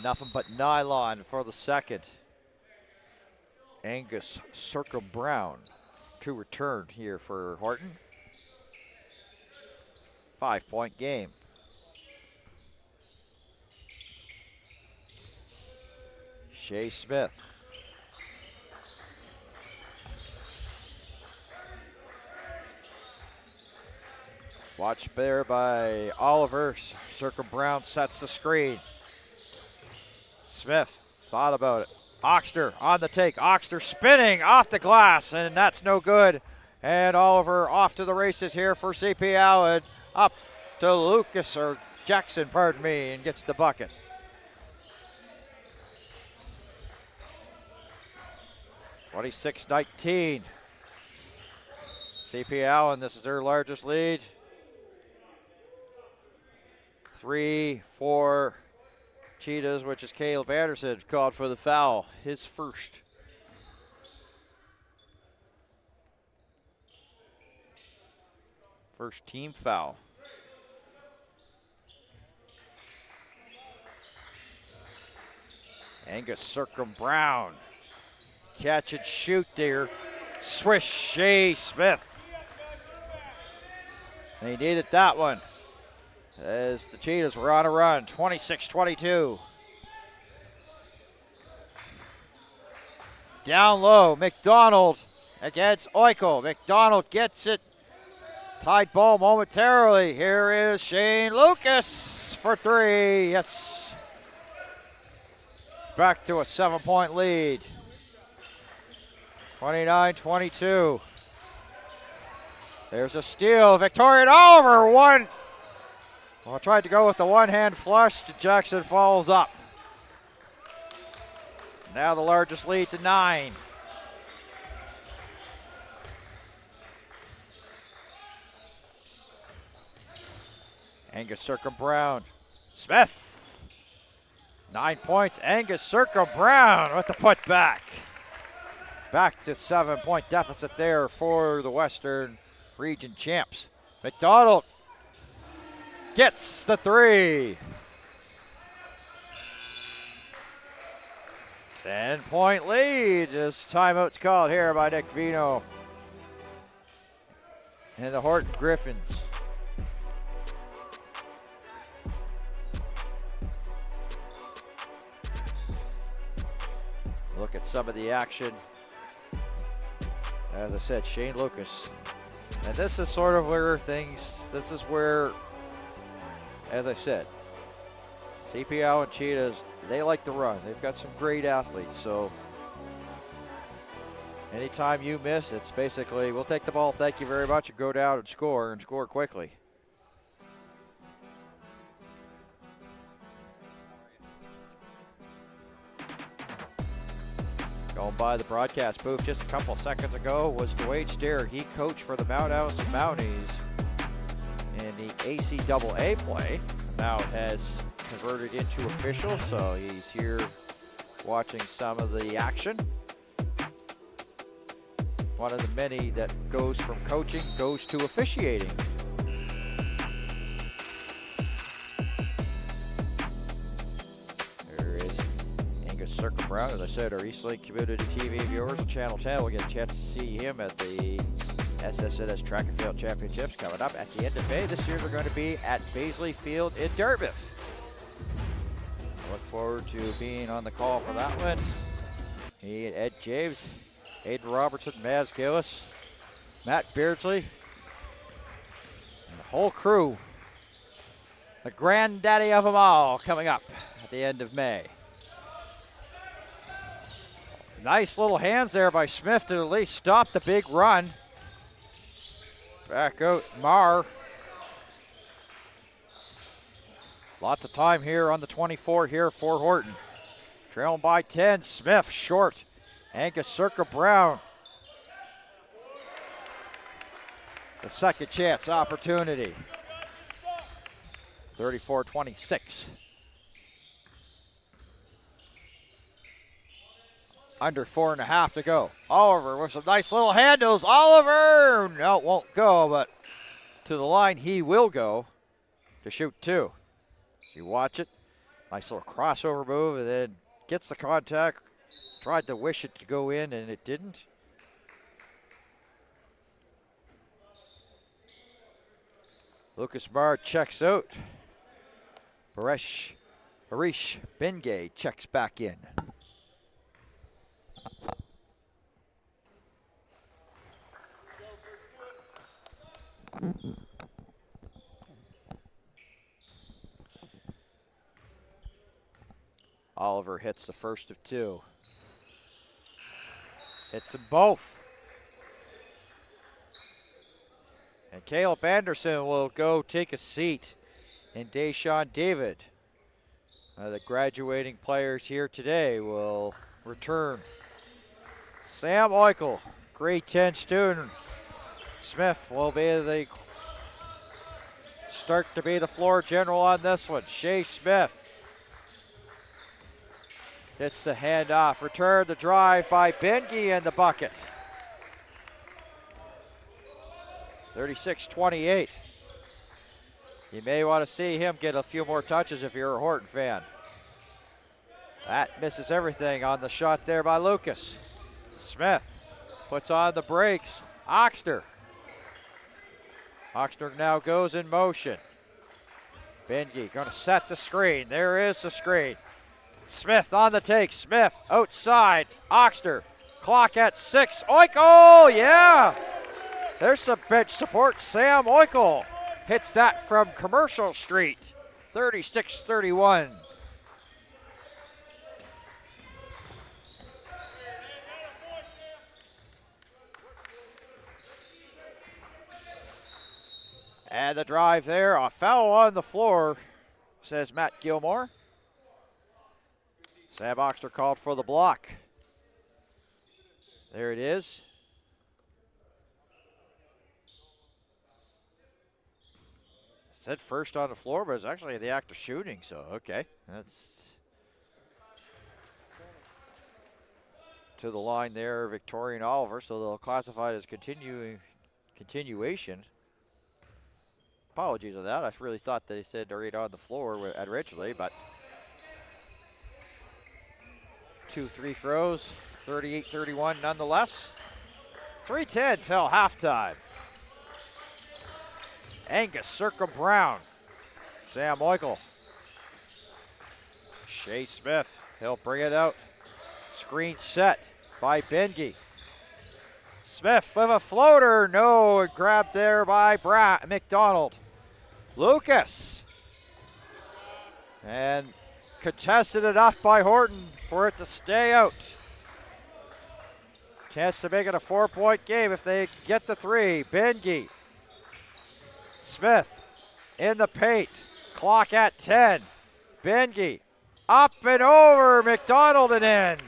Nothing but nylon for the second. Angus Circle Brown to return here for Horton. 5-point game. Shea Smith. Watch there by Oliver. Circle Brown sets the screen. Smith thought about it. Oxter on the take. Oxter spinning off the glass, and that's no good. And Oliver off to the races here for CPL and up to Lucas, or Jackson, pardon me, and gets the bucket. (26-19). CPL, and this is their largest lead. 3-4 Cheetahs, which is Caleb Anderson, called for the foul, his first. First team foul. Angus Circum Brown. Catch and shoot there. Swish Shea Smith. They needed that one, as the Cheetahs were on a run, 26-22. Down low, McDonald against Oikel. McDonald gets it. Tied ball momentarily. Here is Shane Lucas for 3. Yes. Back to a 7-point lead. 29-22. There's a steal. Victoria Oliver, one. Well, I tried to go with the one-hand flush. Jackson follows up. Now the largest lead to 9. Angus Circum Brown. Smith. 9 points. Angus Circum Brown with the putback. Back to 7-point deficit there for the Western Region champs. McDonald gets the 3. 10-point lead as timeout's called here by Nick Vino and the Horton Griffins. Look at some of the action. As I said, Shane Lucas. And this is sort of where this is where, as I said, CPL and Cheetahs, they like to run. They've got some great athletes, so anytime you miss, it's basically, we'll take the ball, thank you very much, and go down and score quickly. Going by the broadcast booth just a couple seconds ago was Dwayne Steer. He coached for the Mount Allison Mounties in the ACAA play. Now has converted into official, so he's here watching some of the action. One of the many that goes from coaching goes to officiating. There is Angus Circle Brown. As I said, our Eastlake Community TV viewers on Channel 10 will get a chance to see him at the SSNS Track and Field Championships coming up at the end of May. This year they're going to be at Baisley Field in Dartmouth. Look forward to being on the call for that one. Me and Ed James, Aiden Robertson, Maz Gillis, Matt Beardsley, and the whole crew. The granddaddy of them all coming up at the end of May. Nice little hands there by Smith to at least stop the big run. Back out Marr. Lots of time here on the 24 here for Horton. Trailing by 10, Smith short. Angus Circa Brown. The second chance opportunity. 34-26. Under 4.5 to go. Oliver with some nice little handles. Oliver! No, it won't go, but to the line he will go to shoot 2. You watch it. Nice little crossover move, and then gets the contact. Tried to wish it to go in, and it didn't. Lucas Marr checks out. Harish Bengay checks back in. Oliver hits the first of 2. Hits them both. And Caleb Anderson will go take a seat. And Deshaun David, the graduating players here today, will return. Sam Oikel, grade 10 student. Smith will be the start to be the floor general on this one. Shea Smith hits the handoff. Return the drive by Bengi and the bucket. 36-28. You may want to see him get a few more touches if you're a Horton fan. That misses everything on the shot there by Lucas. Smith puts on the brakes. Oxter. Oxter now goes in motion. Bengi going to set the screen. There is the screen. Smith on the take. Smith outside. Oxter. Clock at 6. Oikel, yeah. There's some bench support. Sam Oikel hits that from Commercial Street. 36-31. And the drive there, a foul on the floor, says Matt Gilmore. Sam Oxter called for the block. There it is. Said first on the floor, but it's actually the act of shooting, so okay. That's to the line there, Victorian Oliver, so they'll classify it as continuation. Apologies on that. I really thought they said right on the floor originally, but 2 free throws, 38-31 nonetheless. 3:10 till halftime. Angus Circa Brown. Sam Oikel. Shea Smith, he'll bring it out. Screen set by Bengi. Smith with a floater. No, grabbed there by McDonald. Lucas. And contested enough by Horton for it to stay out. Chance to make it a 4-point game if they get the 3. Bengi. Smith in the paint. Clock at 10. Bengi up and over. McDonald and in.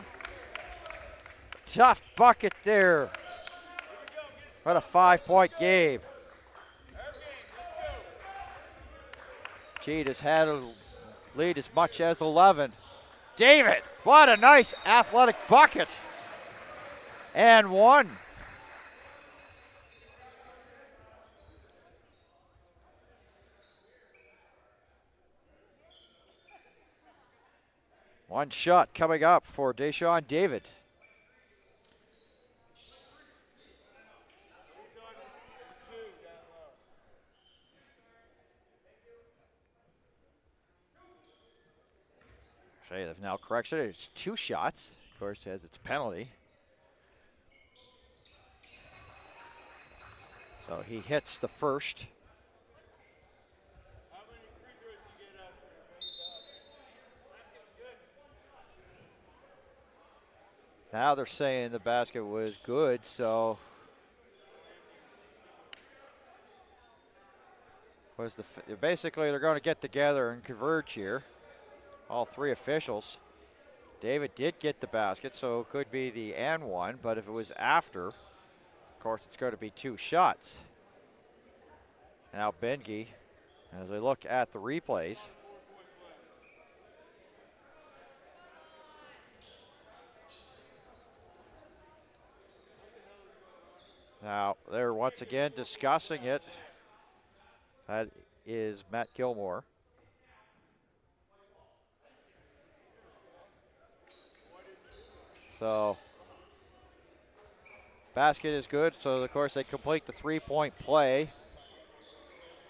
Tough bucket there. What a 5-point game. Cheat has had a lead as much as 11. David, what a nice athletic bucket. And 1. One shot coming up for Deshaun David. Okay, they've now corrected it. It's 2 shots. Of course, as its penalty. So he hits the first. Now they're saying the basket was good, so basically they're going to get together and converge here. All 3 officials. David did get the basket, so it could be the and one, but if it was after, of course it's going to be 2 shots. Now Bengi, as they look at the replays, now they're once again discussing it. That is Matt Gilmore. So basket is good, so of course they complete the 3-point play.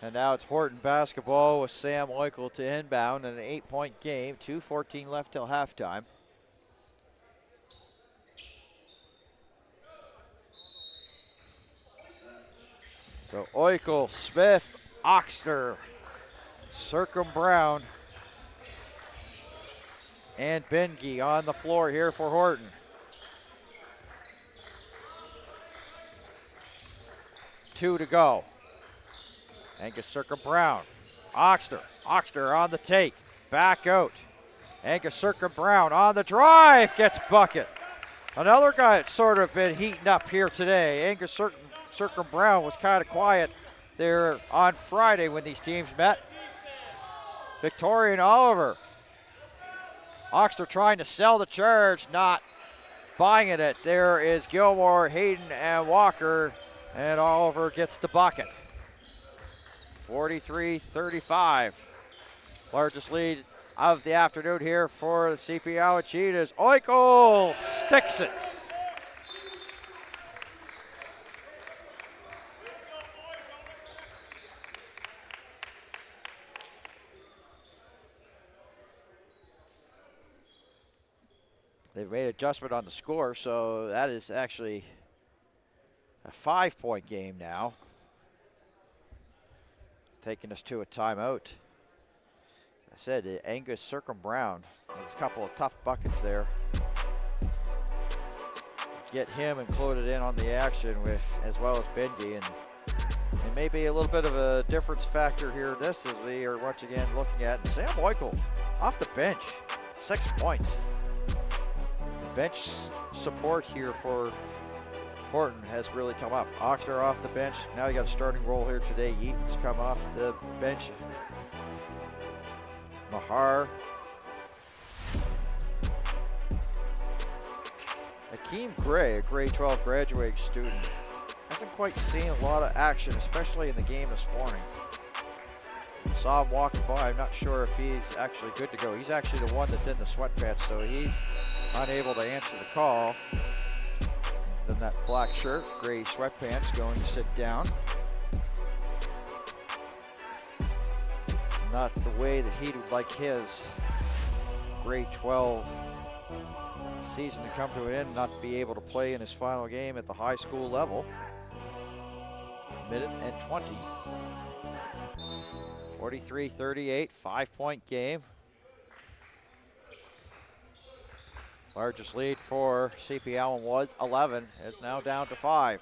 And now it's Horton basketball with Sam Oikel to inbound in an 8-point game. 2:14 left till halftime. So Oikel, Smith, Oxner, Circum Brown, and Bengi on the floor here for Horton. Two to go. Angus Circum Brown. Oxner on the take. Back out. Angus Circum Brown on the drive. Gets bucket. Another guy that's sort of been heating up here today. Angus Circum Brown was kind of quiet there on Friday when these teams met. Victorian Oliver. Oxner trying to sell the charge, not buying it. There is Gilmore, Hayden, and Walker, and Oliver gets the bucket. 43-35. Largest lead of the afternoon here for the CPL Cheetahs. Oikel sticks it. They've made adjustment on the score, so that is actually a 5-point game now. Taking us to a timeout. As I said, Angus Circum Brown has a couple of tough buckets there. Get him included in on the action with, as well as Bengi, and it may be a little bit of a difference factor here. This as we are once again looking at Sam Oikel off the bench, 6 points. The bench support here for Horton has really come up. Oxner off the bench. Now you got a starting role here today. Yeaton's come off the bench. Mahar. Akeem Gray, a grade 12 graduating student, hasn't quite seen a lot of action, especially in the game this morning. Saw him walking by. I'm not sure if he's actually good to go. He's actually the one that's in the sweatpants, so he's unable to answer the call. Then that black shirt, gray sweatpants, going to sit down. Not the way that he would like his grade 12 season to come to an end, not be able to play in his final game at the high school level. Minute and 20. 43-38, 5-point game. Largest lead for CP Allen was 11. It's now down to 5.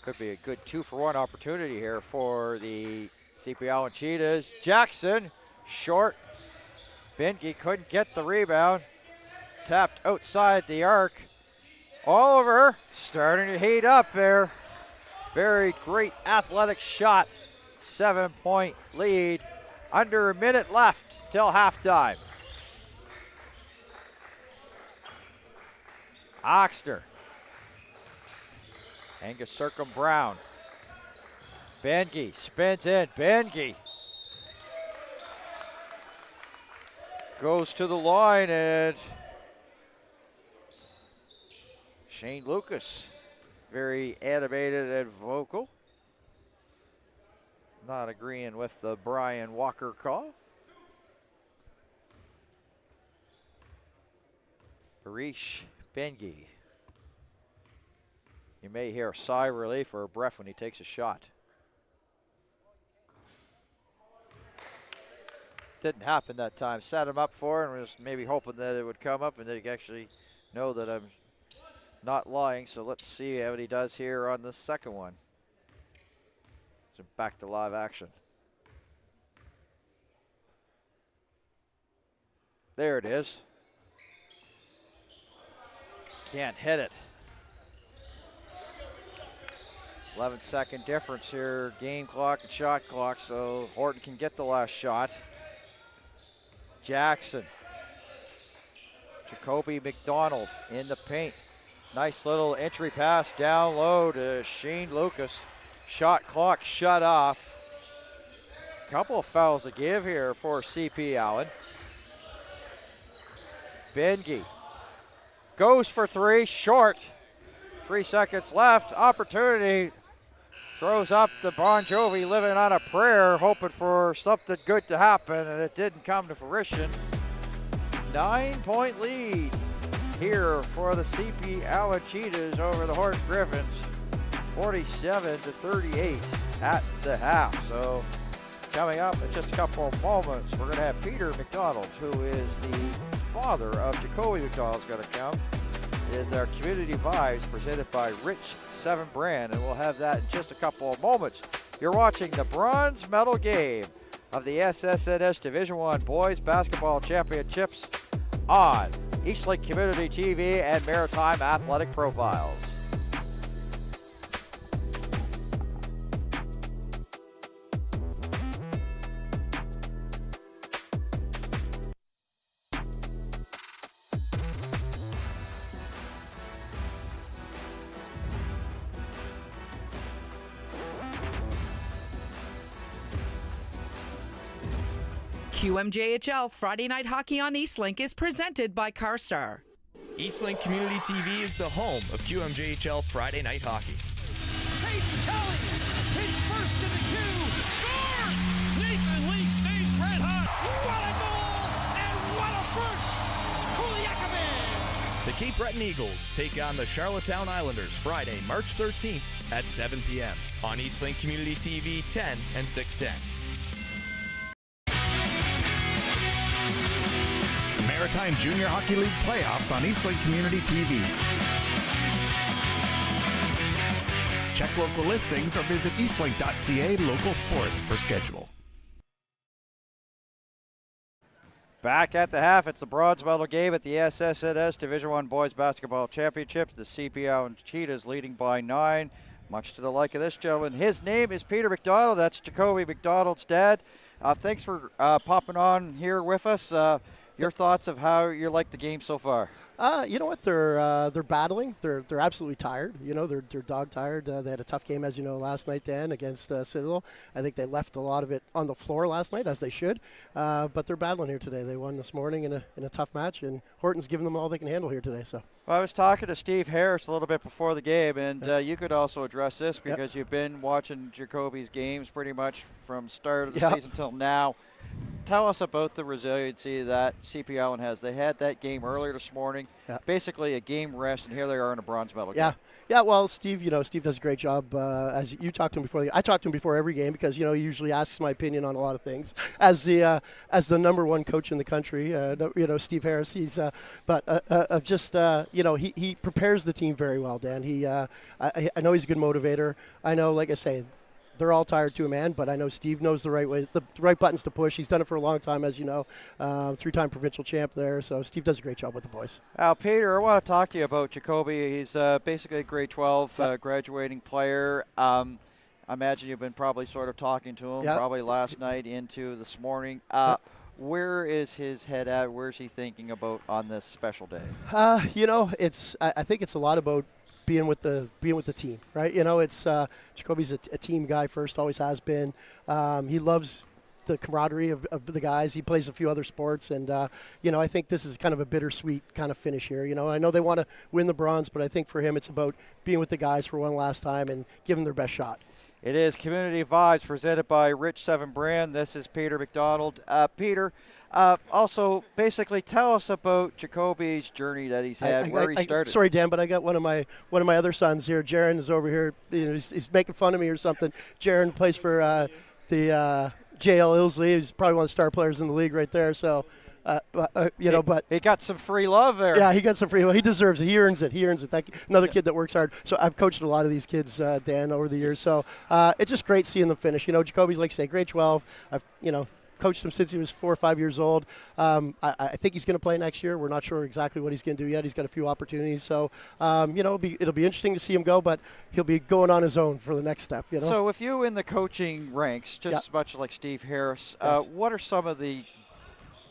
Could be a good 2-for-1 opportunity here for the CP Allen Cheetahs. Jackson, short. Bengi couldn't get the rebound. Tapped outside the arc. Oliver starting to heat up there. Very great athletic shot. 7-point lead. Under a minute left till halftime. Oxner. Angus Circum Brown. Bengi spins in. Bengi goes to the line, and Shane Lucas, very animated and vocal. Not agreeing with the Brian Walker call. Harish Bengi. You may hear a sigh of relief or a breath when he takes a shot. Didn't happen that time. Set him up for it and was maybe hoping that it would come up and they actually know that I'm not lying. So let's see what he does here on the second one. So back to live action. There it is. Can't hit it. 11-second difference here, game clock and shot clock, so Horton can get the last shot. Jackson. Jacoby McDonald in the paint. Nice little entry pass down low to Shane Lucas. Shot clock shut off. Couple of fouls to give here for CP Allen. Bengi goes for three, short. 3 seconds left, opportunity. Throws up to Bon Jovi, living on a prayer, hoping for something good to happen, and it didn't come to fruition. 9-point lead here for the CP Allen Cheetahs over the Horton Griffins. 47-38 at the half. So coming up in just a couple of moments, we're going to have Peter McDonald, who is the father of Jacoby McDonald, is going to come. Is our Community Vibes presented by Rich 7 Brand, and we'll have that in just a couple of moments. You're watching the bronze medal game of the SSNS Division I Boys Basketball Championships on Eastlink Community TV and Maritime Athletic Profiles. QMJHL Friday Night Hockey on Eastlink is presented by CarStar. Eastlink Community TV is the home of QMJHL Friday Night Hockey. Tate Kelly, his first in the queue, scores! Nathan Lee stays red hot. What a goal and what a first! Kuliakovic! The Cape Breton Eagles take on the Charlottetown Islanders Friday, March 13th at 7 p.m. on Eastlink Community TV 10 and 610. Maritime Junior Hockey League playoffs on Eastlink Community TV. Check local listings or visit eastlink.ca local sports for schedule. Back at the half, it's the bronze medal game at the SSNS Division I Boys Basketball Championships. The CPL and Cheetahs leading by 9, much to the like of this gentleman. His name is Peter McDonald. That's Jacoby McDonald's dad. Thanks for popping on here with us. Your thoughts of how you like the game so far? You know what? They're battling. They're absolutely tired. You know, they're dog tired. They had a tough game, as you know, last night, Dan, against Citadel. I think they left a lot of it on the floor last night, as they should. But they're battling here today. They won this morning in a tough match, and Horton's giving them all they can handle here today. So. Well, I was talking to Steve Harris a little bit before the game, and you could also address this because you've been watching Jacoby's games pretty much from start of the season till now. Tell us about the resiliency that CP Allen has. They had that game earlier this morning, basically a game rest, and here they are in a bronze medal game. Yeah, well, Steve, Steve does a great job. As you talked to him before, I talked to him before every game because, he usually asks my opinion on a lot of things. As the number one coach in the country, Steve Harris, he prepares the team very well, Dan. I know he's a good motivator. I know, like I say, they're all tired to a man, but I know Steve knows the right buttons to push. He's done it for a long time, as you know, 3-time provincial champ there. So Steve does a great job with the boys. Peter, I want to talk to you about Jacoby. He's basically a grade 12 graduating player. I imagine you've been probably sort of talking to him probably last night into this morning. Where is his head at? Where's he thinking about on this special day? I think it's a lot about being with the team, right? It's Jacoby's a team guy first, always has been. He loves the camaraderie of the guys. He plays a few other sports, and I think this is kind of a bittersweet kind of finish here. I know they want to win the bronze, but I think for him it's about being with the guys for one last time and giving their best shot. It is Community Vibes presented by Rich 7 Brand. This is Peter McDonald. Peter, also basically tell us about Jacoby's journey that he's had, where he started. Sorry, Dan, but I got one of my other sons here. Jaron is over here. He's making fun of me or something. Jaron plays for the JL Ilsley. He's probably one of the star players in the league right there. So. But he got some free love there. Yeah, he got some free love. He deserves it. He earns it. Another kid that works hard. So I've coached a lot of these kids, Dan, over the years. So it's just great seeing them finish. Jacoby's, like I say, grade 12. I've coached him since he was 4 or 5 years old. I think he's going to play next year. We're not sure exactly what he's going to do yet. He's got a few opportunities. So it'll be interesting to see him go, but he'll be going on his own for the next step. So with you in the coaching ranks, just as much like Steve Harris, what are some of the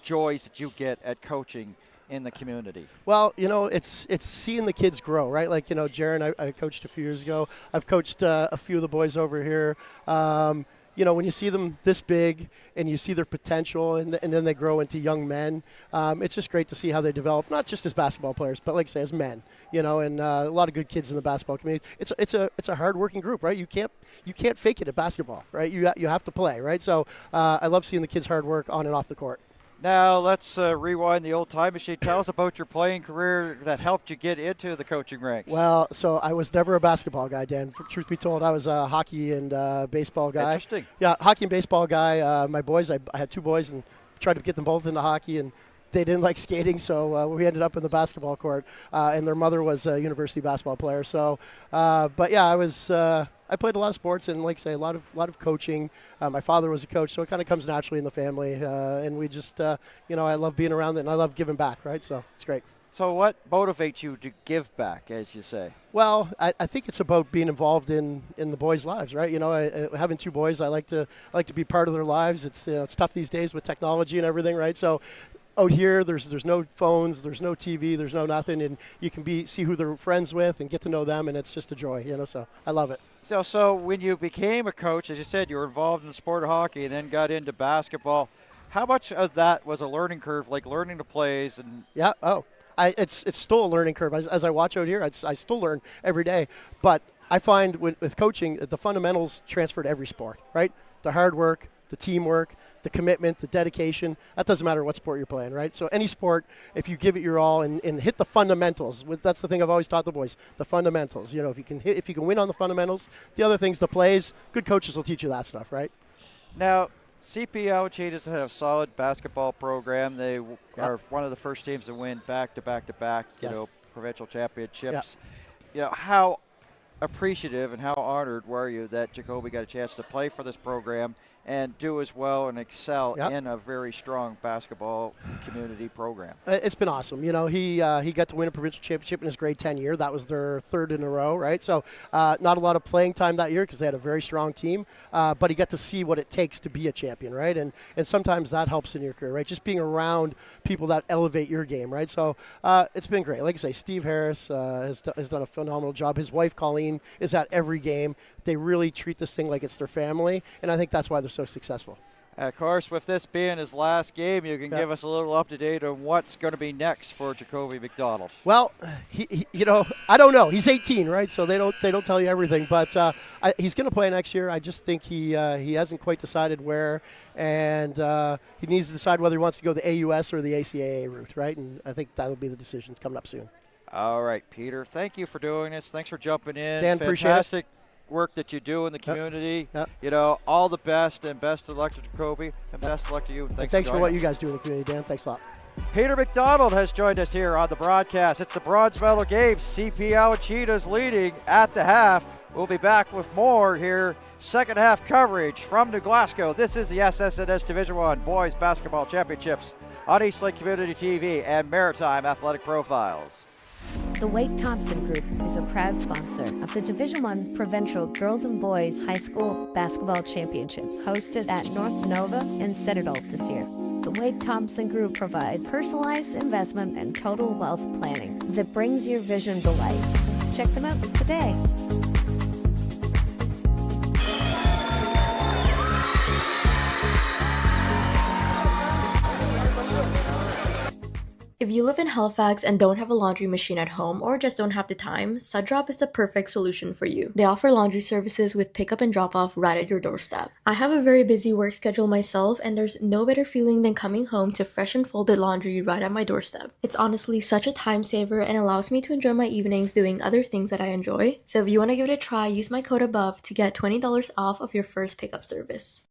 joys that you get at coaching in the community? Well, it's seeing the kids grow, right? Like, Jaron, I coached a few years ago. I've coached a few of the boys over here. When you see them this big and you see their potential and then they grow into young men, it's just great to see how they develop, not just as basketball players, but like I say, as men, and a lot of good kids in the basketball community. It's a hard-working group, right? You can't fake it at basketball, right? You have to play, right? So I love seeing the kids' hard work on and off the court. Now let's rewind the old time machine. Tell us about your playing career that helped you get into the coaching ranks. Well, so I was never a basketball guy, Dan. Truth be told, I was a hockey and baseball guy. Interesting. Yeah, hockey and baseball guy. My boys, I had 2 boys and tried to get them both into hockey, and they didn't like skating, so we ended up in the basketball court. And their mother was a university basketball player. So, but yeah, I played a lot of sports and, like I say, a lot of coaching. My father was a coach, so it kind of comes naturally in the family. And we just, I love being around it, and I love giving back, right? So it's great. So what motivates you to give back, as you say? Well, I think it's about being involved in the boys' lives, right? Having 2 boys, I like to be part of their lives. It's it's tough these days with technology and everything, right? So out here, there's no phones, there's no TV, there's no nothing, and you can see who they're friends with and get to know them, and it's just a joy, so I love it. So when you became a coach, as you said, you were involved in the sport of hockey and then got into basketball. How much of that was a learning curve, like learning the plays? And yeah, it's still a learning curve. As I watch out here, I still learn every day. But I find with coaching, the fundamentals transfer to every sport, right? The hard work, the teamwork, the commitment, the dedication. That doesn't matter what sport you're playing, right? So any sport, if you give it your all and hit the fundamentals, that's the thing I've always taught the boys, the fundamentals. If you can win on the fundamentals, the other things, the plays, good coaches will teach you that stuff, right? Now, CPL Cheetahs have a solid basketball program. They are one of the first teams to win back-to-back, provincial championships. How appreciative and how honored were you that Jacoby got a chance to play for this program and do as well and excel in a very strong basketball community program? It's been awesome. He got to win a provincial championship in his grade 10 year. That was their 3rd in a row, right? So not a lot of playing time that year because they had a very strong team, but he got to see what it takes to be a champion, right? And sometimes that helps in your career, right? Just being around people that elevate your game, right? So it's been great. Like I say, Steve Harris has done a phenomenal job. His wife, Colleen, is at every game. They really treat this thing like it's their family, and I think that's why they're so successful. Of course, with this being his last game, you can give us a little up-to-date on what's going to be next for Jacoby McDonald. Well, he I don't know. He's 18, right? So they don't tell you everything. But he's going to play next year. I just think he hasn't quite decided where, and he needs to decide whether he wants to go the AUS or the ACAA route, right? And I think that'll be the decision. It's coming up soon. All right, Peter. Thank you for doing this. Thanks for jumping in. Dan, appreciate it. Fantastic work that you do in the community. All the best, and best of luck to Jacoby, and best of luck to you. Thanks for what you guys do in the community, Dan. Thanks a lot. Peter McDonald has joined us here on the broadcast. It's the bronze medal game. CPL Cheetahs leading at the half. We'll be back with more here. Second half coverage from New Glasgow. This is the SSNS Division I Boys Basketball Championships on Eastlake Community TV and Maritime Athletic Profiles. The Wade Thompson Group is a proud sponsor of the Division I Provincial Girls and Boys High School Basketball Championships, hosted at North Nova and Citadel this year. The Wade Thompson Group provides personalized investment and total wealth planning that brings your vision to life. Check them out today. If you live in Halifax and don't have a laundry machine at home or just don't have the time, Sudrop is the perfect solution for you. They offer laundry services with pickup and drop off right at your doorstep. I have a very busy work schedule myself, and there's no better feeling than coming home to fresh and folded laundry right at my doorstep. It's honestly such a time saver and allows me to enjoy my evenings doing other things that I enjoy. So if you want to give it a try, use my code above to get $20 off of your first pickup service.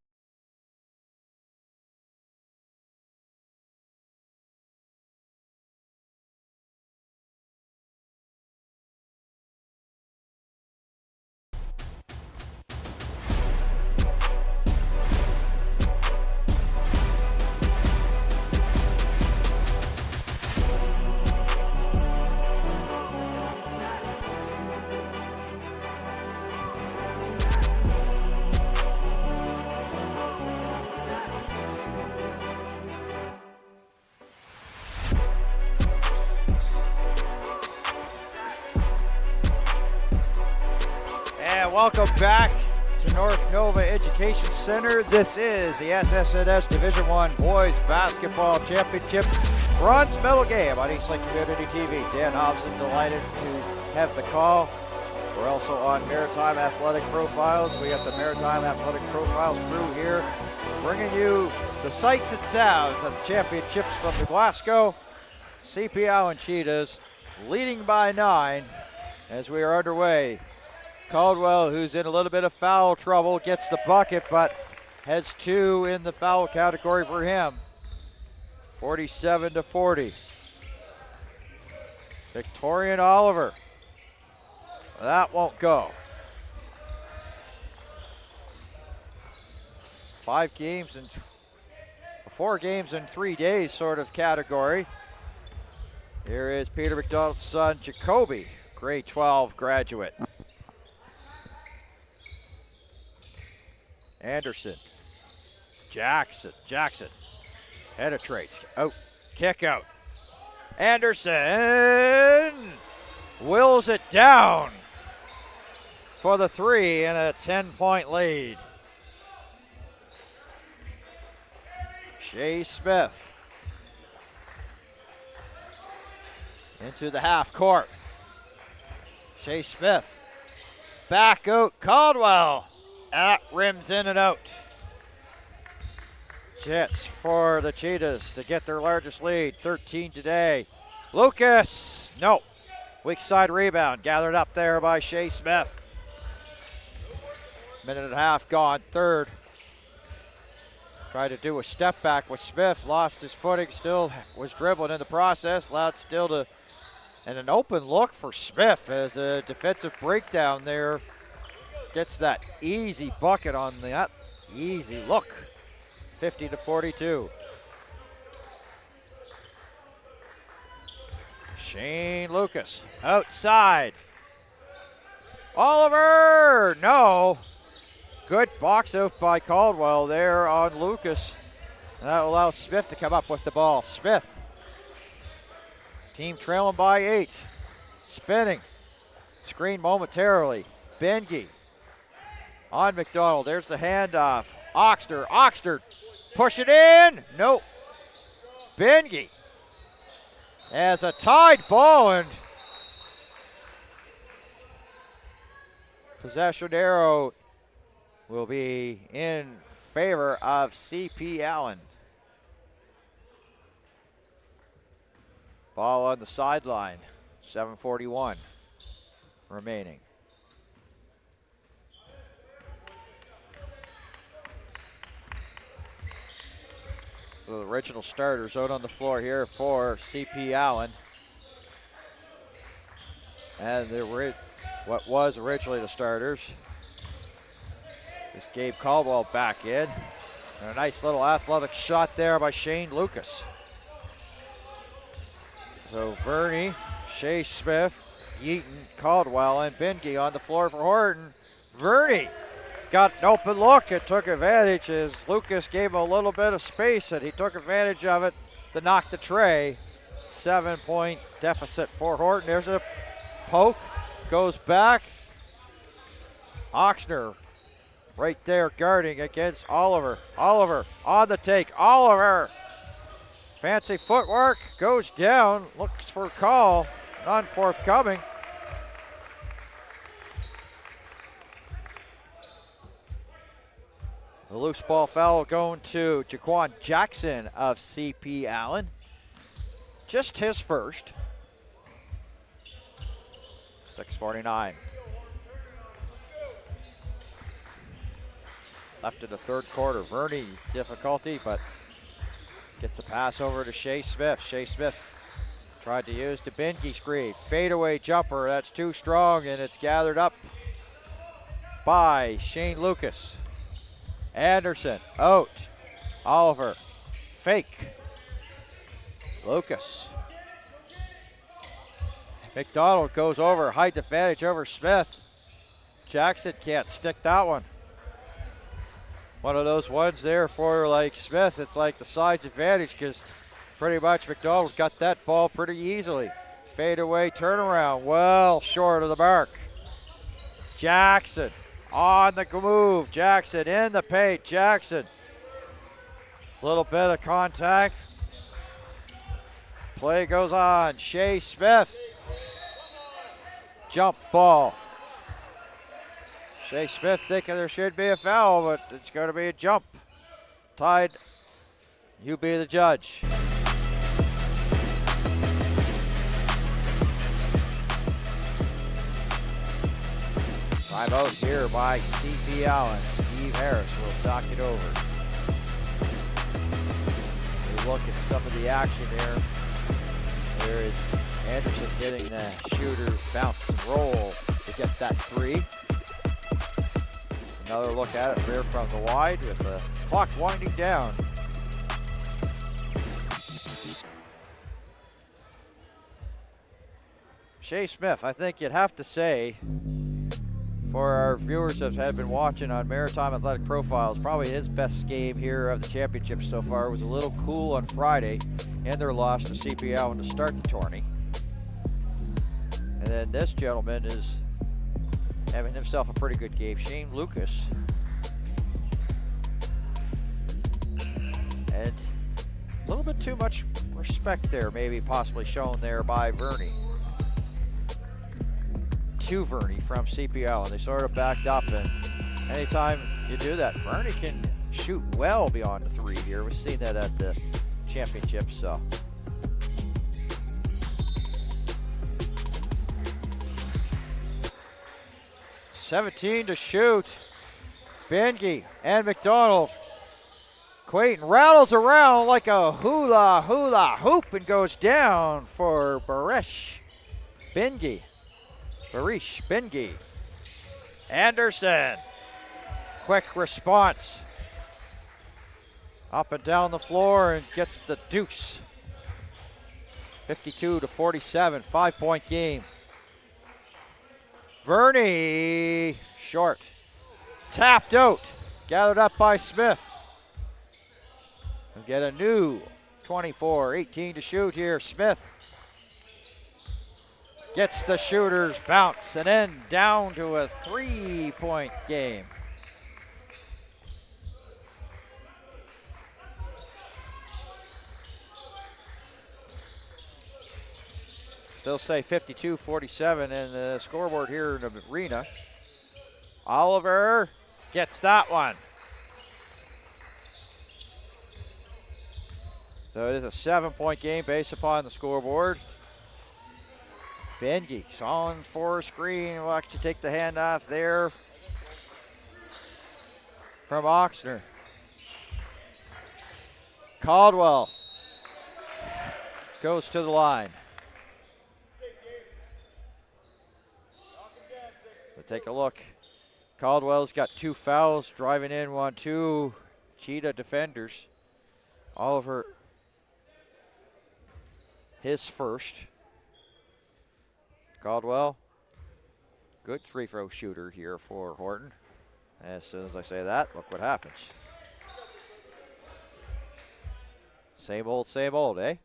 And welcome back to North Nova Education Center. This is the SSNS Division I Boys Basketball Championship bronze medal game on Eastlink Community TV. Dan Hobson delighted to have the call. We're also on Maritime Athletic Profiles. We got the Maritime Athletic Profiles crew here bringing you the sights and sounds of the championships from the Glasgow. CP Allen Cheetahs leading by 9 as we are underway. Caldwell, who's in a little bit of foul trouble, gets the bucket, but has 2 in the foul category for him. 47-40. Victorian Oliver. That won't go. 4 games in 3 days sort of category. Here is Peter McDonald's son, Jacoby, grade 12 graduate. Anderson, Jackson penetrates, out, kick out. Anderson wills it down for the 3 and a 10-point lead. Shea Smith into the half court. Shea Smith back out, Caldwell. That rims in and out. Jets for the Cheetahs to get their largest lead, 13 today. Lucas, no. Weak side rebound, gathered up there by Shea Smith. Minute and a half gone, third. Tried to do a step back with Smith, lost his footing, still was dribbling in the process, allowed still to, and an open look for Smith as a defensive breakdown there. Gets that easy bucket on that easy look. 50-42. Shane Lucas outside. Oliver, no. Good box out by Caldwell there on Lucas. That allows Smith to come up with the ball. Smith. Team trailing by 8. Spinning. Screen momentarily. Bengi. On McDonald, there's the handoff. Oxter, push it in. Nope. Bengi has a tied ball and possession arrow will be in favor of CP Allen. Ball on the sideline, 7:41 remaining. So the original starters out on the floor here for CP Allen. And what was originally the starters is Gabe Caldwell back in. And a nice little athletic shot there by Shane Lucas. So Verney, Shea Smith, Yeaton, Caldwell, and Benke on the floor for Horton. Verney got an open look and took advantage as Lucas gave him a little bit of space and he took advantage of it to knock the tray. 7-point deficit for Horton. There's a poke, goes back. Ochsner right there guarding against Oliver. Oliver on the take. Oliver Fancy footwork, goes down, looks for a call, none forthcoming. The loose ball foul going to Jaquan Jackson of CP Allen. Just his first. 6:49. Left in the third quarter. Verney, difficulty, but gets the pass over to Shea Smith. Shea Smith tried to use the Binky screen. Fadeaway jumper, that's too strong, and it's gathered up by Shane Lucas. Anderson, out. Oliver, fake. Lucas. McDonald goes over, height advantage over Smith. Jackson can't stick that one. One of those ones there for like Smith, it's like the size advantage because pretty much McDonald got that ball pretty easily. Fade away, turnaround, well short of the mark. Jackson on the move, Jackson in the paint, Jackson. Little bit of contact. Play goes on, Shea Smith. Jump ball. Shea Smith thinking there should be a foul, but it's going to be a jump. Tied. You be the judge. Timeout here by CP Allen. Steve Harris will talk it over. We look at some of the action there. There is Anderson getting the shooter's bounce and roll to get that three. Another look at it there from the wide with the clock winding down. Shea Smith, I think you'd have to say, for our viewers that have been watching on Maritime Athletic Profiles, probably his best game here of the championship so far. It was a little cool on Friday in their loss to CP Allen to start the tourney. And then this gentleman is having himself a pretty good game. Shane Lucas. And a little bit too much respect there, maybe possibly shown there by Verney. To Verney from CP Allen. They sort of backed up, and anytime you do that, Verney can shoot well beyond the three here. We've seen that at the championship, so. $17 to shoot. Bengi and McDonald. Quayton rattles around like a hula hoop and goes down for Barish Bengi. Anderson. Quick response. Up and down the floor and gets the deuce. 52 to 47, 5-point game. Verney, short. Tapped out. Gathered up by Smith. We'll get a new 24-18 to shoot here. Smith gets the shooter's bounce and then down to a 3-point game. Still say 52-47 in the scoreboard here in the arena. Oliver gets that one. So it is a 7-point game based upon the scoreboard. Bengi on for a screen. We'll actually take the handoff there from Oxner. Caldwell goes to the line. So take a look. Caldwell's got 2 fouls, driving in 1-2 Cheetah defenders. Oliver, his first. Caldwell, good free throw shooter here for Horton. As soon as I say that, look what happens. Same old, eh?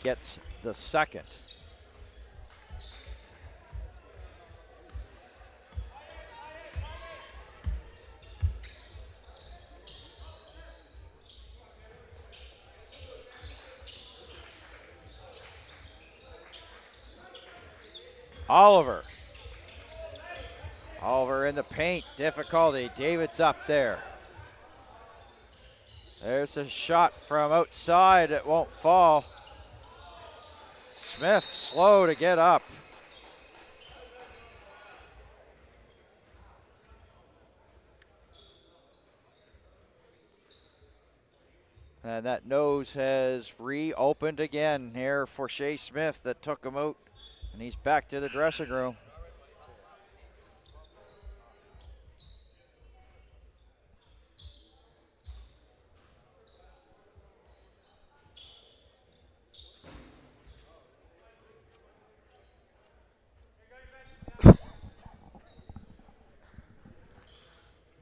Gets the second. Oliver. Oliver in the paint, difficulty. David's up there. There's a shot from outside, it won't fall. Smith slow to get up. And that nose has reopened again here for Shea Smith that took him out. And he's back to the dressing room.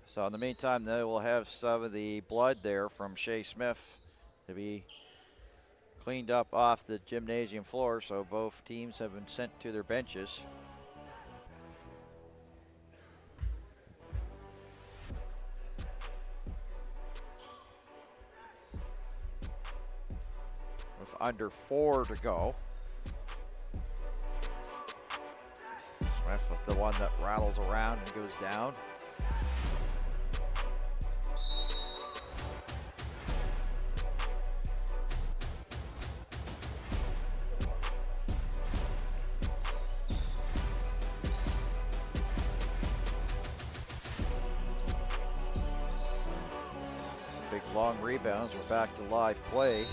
So in the meantime, they will have some of the blood there from Shea Smith to be cleaned up off the gymnasium floor. So both teams have been sent to their benches. With under 4 to go. Smith with the one that rattles around and goes down. Big long rebounds. We're back to live play.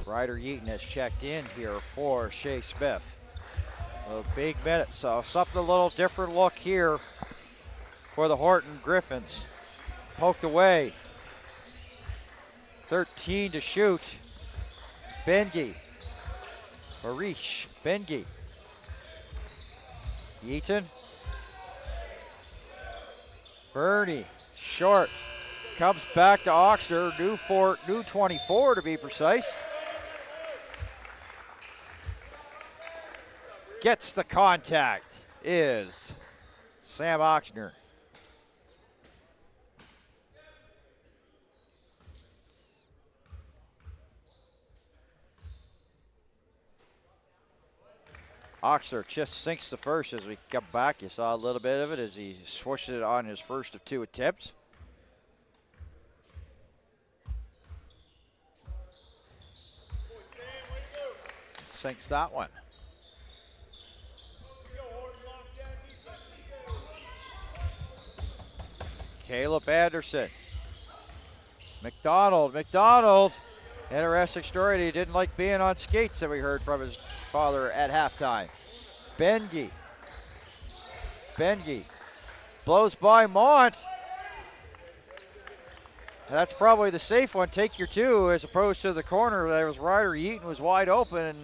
Ryder Yeaton has checked in here for Shea Smith. So big minute. So something a little different look here for the Horton Griffins. Poked away. 13 to shoot. Bengi. Harish Bengi. Yeaton. Bernie. Short. Comes back to Oxner. New 24 to be precise. Gets the contact is Sam Oxner. Oxner just sinks the first as we come back. You saw a little bit of it as he swished it on his first of 2 attempts. Sinks that one. Caleb Anderson. McDonald. Interesting story. He didn't like being on skates that we heard from his father at halftime. Bengi. Blows by Mont. That's probably the safe one. Take your 2 as opposed to the corner. There was Ryder Yeaton was wide open, and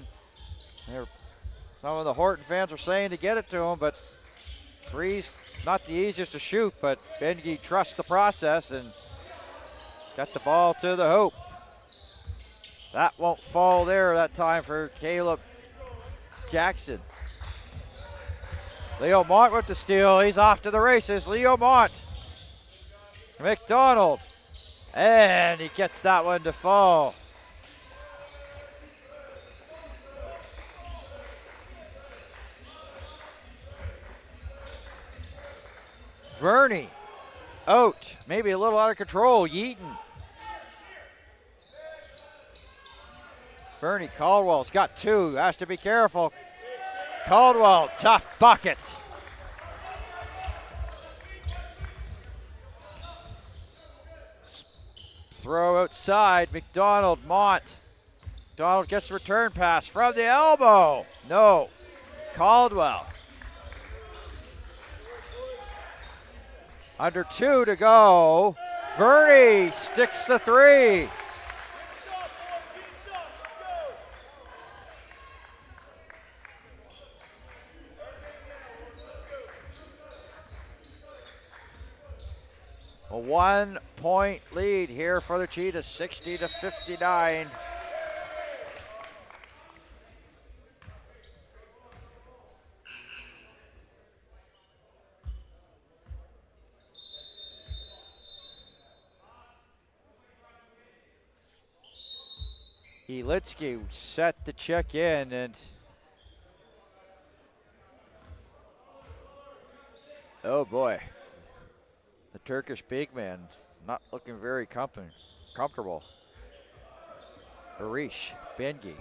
some of the Horton fans were saying to get it to him, but 3's not the easiest to shoot, but Bengi trusts the process and got the ball to the hoop. That won't fall there that time for Caleb Jackson. Leo Mont with the steal. He's off to the races. Leo Mont. McDonald. And he gets that one to fall. Verney out, maybe a little out of control. Yeaton. Verney Caldwell's got 2, has to be careful. Caldwell, tough bucket. Throw outside, McDonald, Mont. McDonald gets the return pass from the elbow. No, Caldwell. Under 2 to go. Verney sticks the 3. A 1-point lead here for the Cheetahs, 60-59. Elitsky set to check in, and Oh boy. The Turkish big man not looking very comfortable. Barish, Bengi.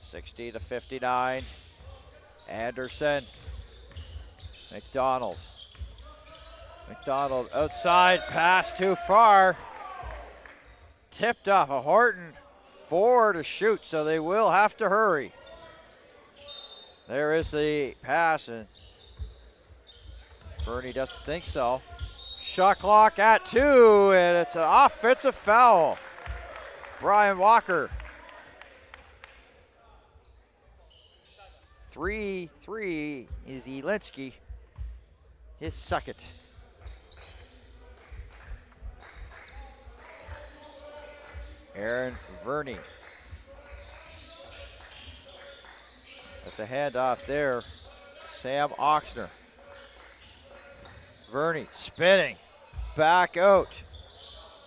(60-59). Anderson. McDonald outside, pass too far. Tipped off of Horton. 4 to shoot, so they will have to hurry. There is the pass, and Bernie doesn't think so. Shot clock at 2, and it's an offensive foul. Brian Walker. 3-3 is Elinsky, his second. Aaron Verney. At the handoff there, Sam Oxner. Verney spinning, back out.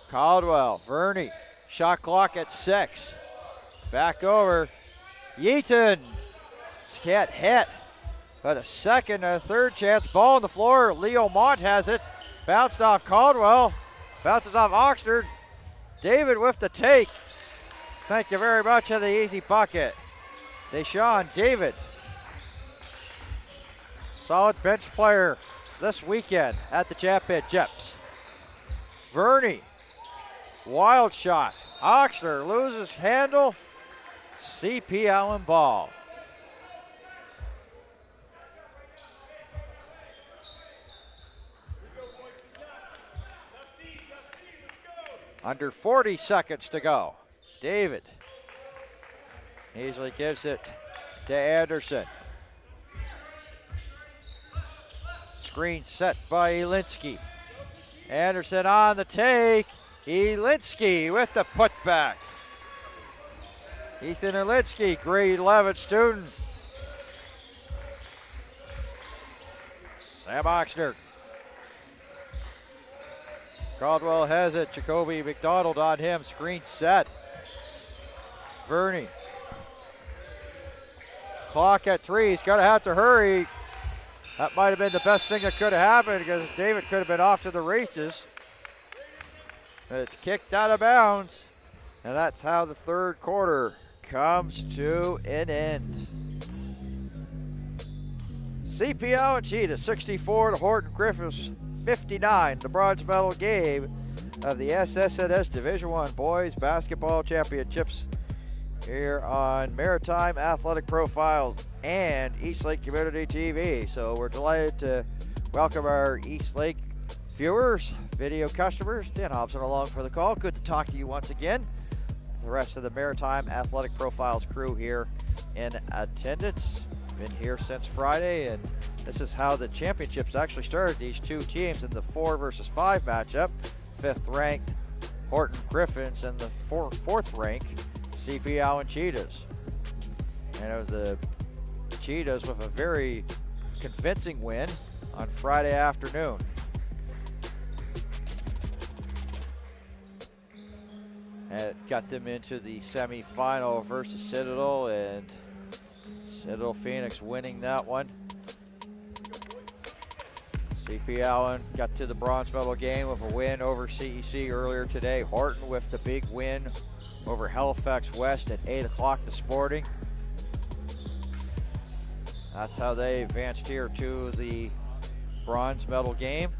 Caldwell, Verney, shot clock at 6. Back over, Yeaton. Can't hit, but a second and a third chance. Ball on the floor, Leo Mont has it. Bounced off Caldwell, bounces off Oxnard. David with the take. Thank you very much for the easy bucket. Deshaun David. Solid bench player this weekend at the championships. Verney, wild shot. Oxner loses handle. CP Allen ball. Under 40 seconds to go. David easily gives it to Anderson. Screen set by Elinsky. Anderson on the take. Elinsky with the putback. Ethan Elinsky, grade 11 student. Sam Oxner. Caldwell has it. Jacoby McDonald on him. Screen set. Verney. Clock at 3. He's going to have to hurry. That might have been the best thing that could have happened because David could have been off to the races. But it's kicked out of bounds. And that's how the third quarter comes to an end. CPL and Cheetah 64 to Horton Griffiths 59, the bronze medal game of the SSNS Division I Boys Basketball Championships here on Maritime Athletic Profiles and Eastlake Community TV. So we're delighted to welcome our Eastlake viewers, video customers. Dan Hobson along for the call. Good to talk to you once again. The rest of the Maritime Athletic Profiles crew here in attendance. Been here since Friday, and this is how the championships actually started. These two teams in the 4 versus 5 matchup. 5th ranked Horton Griffins and the 4th ranked CP Allen Cheetahs. And it was the Cheetahs with a very convincing win on Friday afternoon. And it got them into the semifinal versus Citadel, and Citadel Phoenix winning that one. CP Allen got to the bronze medal game with a win over CEC earlier today. Horton with the big win over Halifax West at 8 o'clock this morning. That's how they advanced here to the bronze medal game.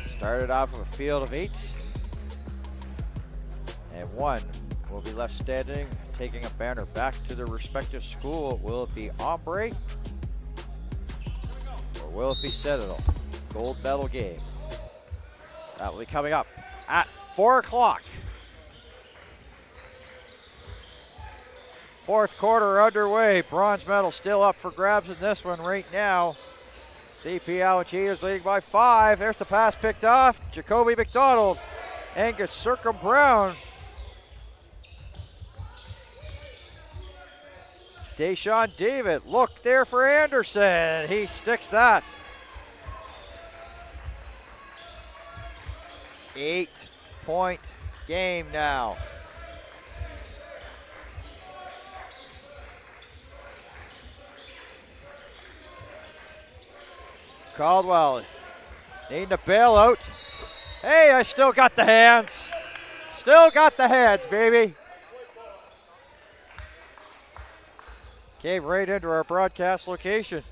Started off with a field of 8. And 1 will be left standing, taking a banner back to their respective school. Will it be Ombre? Or will it be Citadel? Gold medal game. That will be coming up at 4 o'clock. 4th quarter underway. Bronze medal still up for grabs in this one right now. CP Allen Cheetahs leading by 5. There's the pass picked off. Jacoby McDonald. Angus Circum Brown. Deshaun David, look there for Anderson. He sticks that. 8-point game now. Caldwell needing a bailout. Hey, I still got the hands. Still got the hands, baby. Came right into our broadcast location.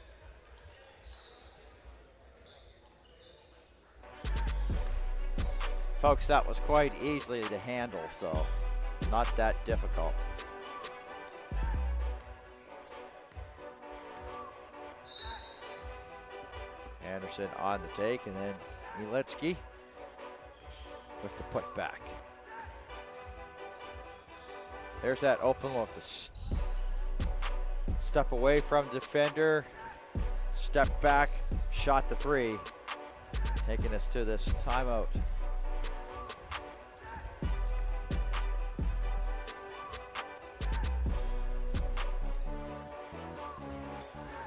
Folks, that was quite easily to handle, so not that difficult. Anderson on the take, and then Mielitsky with the putback. There's that open look. Step away from defender, step back, shot the three, taking us to this timeout.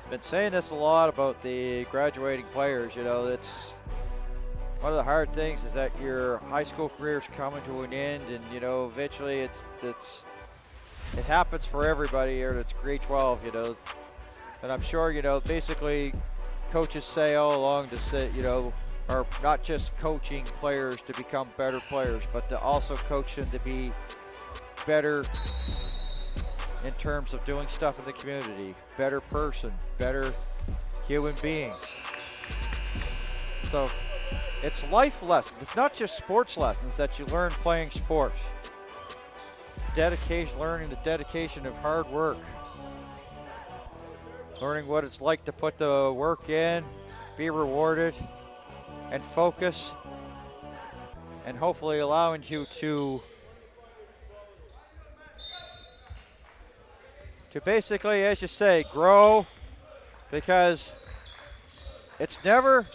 Been saying this a lot about the graduating players. You know, it's one of the hard things is that your high school career is coming to an end, and you know, eventually it happens for everybody here. It's grade 12, you know, and I'm sure, you know, basically coaches say all along to say, you know, are not just coaching players to become better players, but to also coach them to be better in terms of doing stuff in the community, better person, better human beings. So it's life lessons. It's not just sports lessons that you learn playing sports. Dedication, learning the dedication of hard work. Learning what it's like to put the work in, be rewarded, and focus, and hopefully allowing you to basically, as you say, grow, because it's never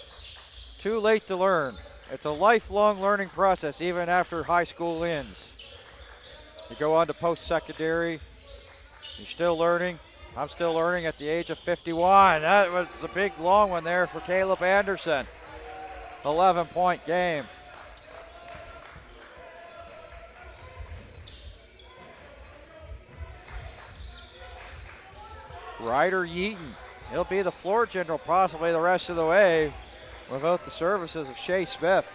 too late to learn. It's a lifelong learning process, even after high school ends. You go on to post-secondary, you're still learning. I'm still learning at the age of 51. That was a big, long one there for Caleb Anderson. 11-point game. Ryder Yeaton, he'll be the floor general possibly the rest of the way without the services of Shea Smith.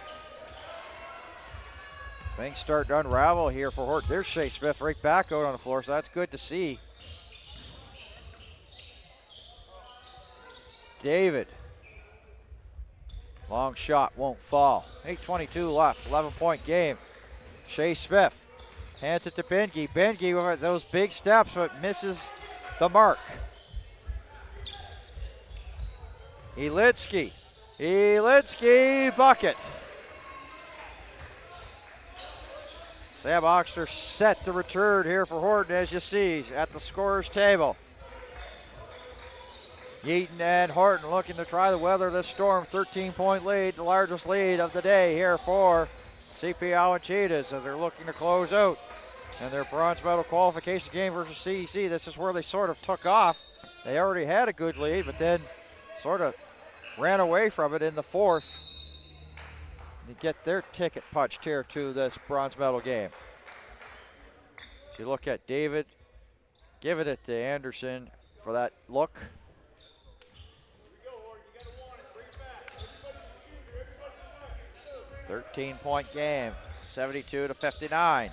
Things start to unravel here for Hort. There's Shea Smith right back out on the floor, so that's good to see. David, long shot won't fall. 8:22 left, 11-point game. Shea Smith hands it to Bengi. Bengi with those big steps, but misses the mark. Elitsky, bucket. Sam Oxter set to return here for Horton, as you see, at the scorer's table. Yeaton and Horton looking to try to weather this storm. 13-point lead, the largest lead of the day here for CP Allen Cheetahs, as they're looking to close out. And their bronze medal qualification game versus CEC, this is where they sort of took off. They already had a good lead, but then sort of ran away from it in the fourth to get their ticket punched here to this bronze medal game. So you look at David giving it to Anderson for that look. A 13-point game, 72-59.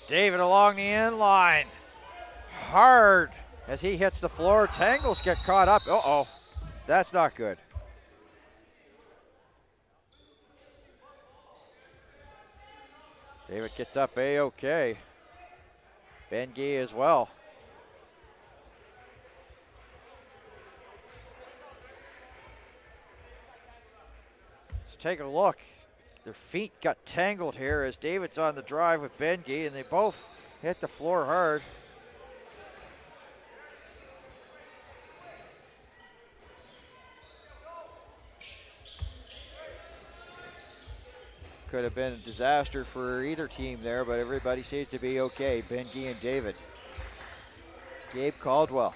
David along the end line. Hard as he hits the floor. Tangles get caught up. Uh-oh. That's not good. David gets up A-OK. Bengi as well. Let's take a look. Their feet got tangled here as David's on the drive with Bengi, and they both hit the floor hard. Could have been a disaster for either team there, but everybody seems to be okay. Bengi and David. Gabe Caldwell.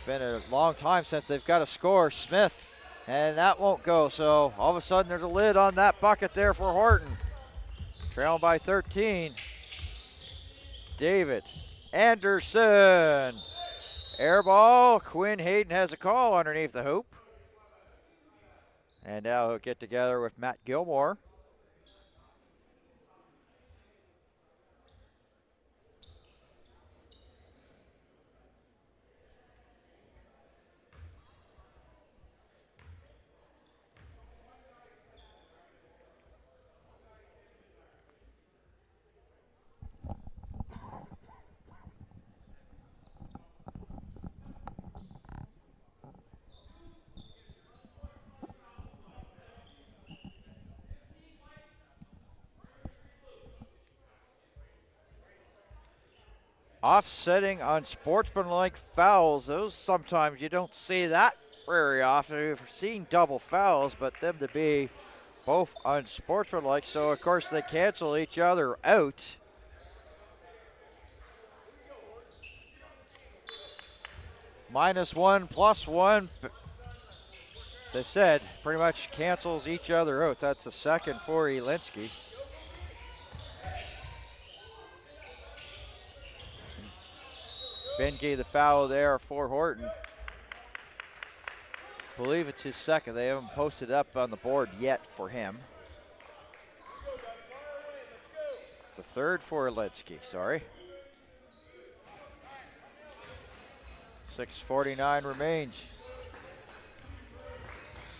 been a long time since they've got a score. Smith, and that won't go. So all of a sudden there's a lid on that bucket there for Horton. Trailing by 13. David Anderson. Air ball. Quinn Hayden has a call underneath the hoop. And now he'll get together with Matt Gilmore. Offsetting unsportsmanlike fouls. Those sometimes you don't see that very often. We've seen double fouls, but them to be both unsportsmanlike. So of course they cancel each other out. -1, +1. They said pretty much cancels each other out. That's the second for Elinsky. Benke the foul there for Horton. I believe it's his second. They haven't posted up on the board yet for him. It's the third for Elinsky, sorry. 6:49 remains.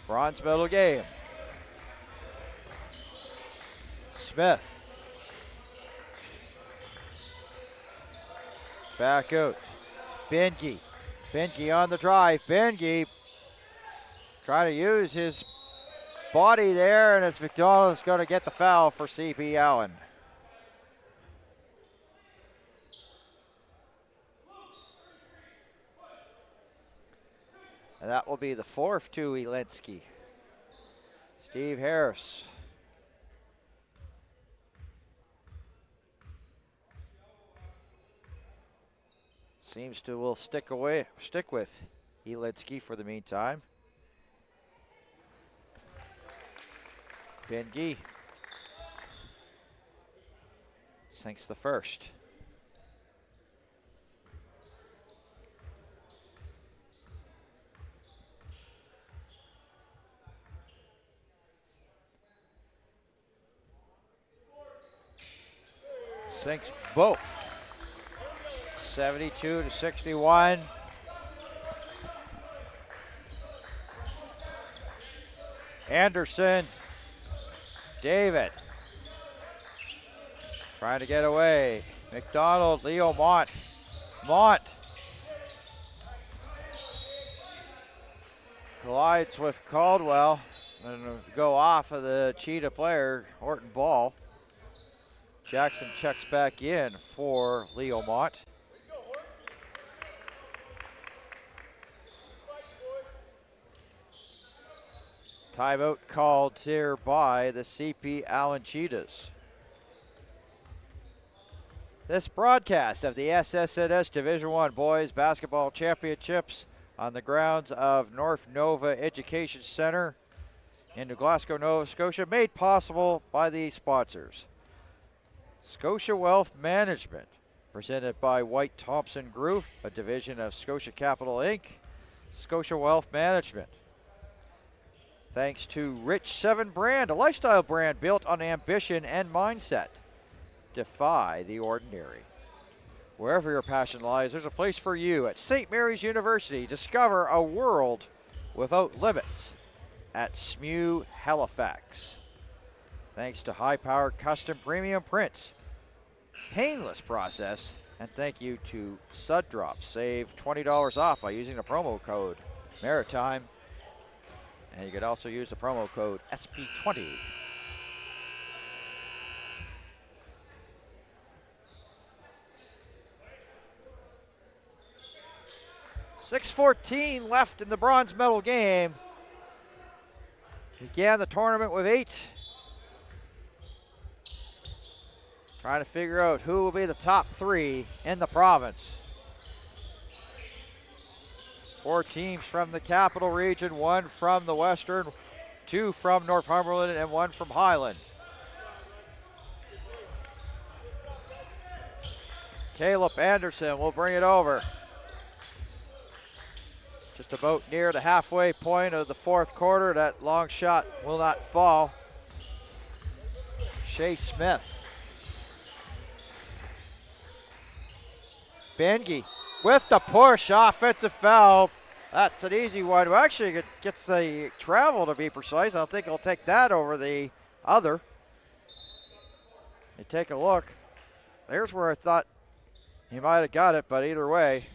Bronze medal game. Smith. Back out. Benke. Benke on the drive. Benke trying to use his body there, and it's McDonald's going to get the foul for C.P. Allen. And that will be the fourth to Elinsky. Steve Harris. Seems to will stick with Elinsky for the meantime. Benke sinks the first. Sinks both. 72-61. Anderson. David. Trying to get away. McDonald, Leo Mont. Mont. Collides with Caldwell. And go off of the Cheetah player, Horton ball. Jackson checks back in for Leo Mont. Timeout called here by the C.P. Allen Cheetahs. This broadcast of the SSNS Division I Boys Basketball Championships on the grounds of North Nova Education Center in New Glasgow, Nova Scotia, made possible by these sponsors. Scotia Wealth Management, presented by White Thompson Group, a division of Scotia Capital Inc. Scotia Wealth Management. Thanks to Rich 7 brand, a lifestyle brand built on ambition and mindset. Defy the ordinary. Wherever your passion lies, there's a place for you at St. Mary's University. Discover a world without limits at SMU Halifax. Thanks to high-powered custom premium prints. Painless process. And thank you to Suddrop. Save $20 off by using the promo code Maritime. And you could also use the promo code SP20. .6:14 left in the bronze medal game. Began the tournament with 8. Trying to figure out who will be the top 3 in the province 4 teams from the Capital Region, 1 from the Western, 2 from Northumberland, and 1 from Highland. Caleb Anderson will bring it over. Just about near the halfway point of the 4th quarter. That long shot will not fall. Shea Smith. Bengi with the push, offensive foul. That's an easy one. Well, actually, it gets the travel, to be precise. I think he'll take that over the other. You take a look. There's where I thought he might have got it, but either way,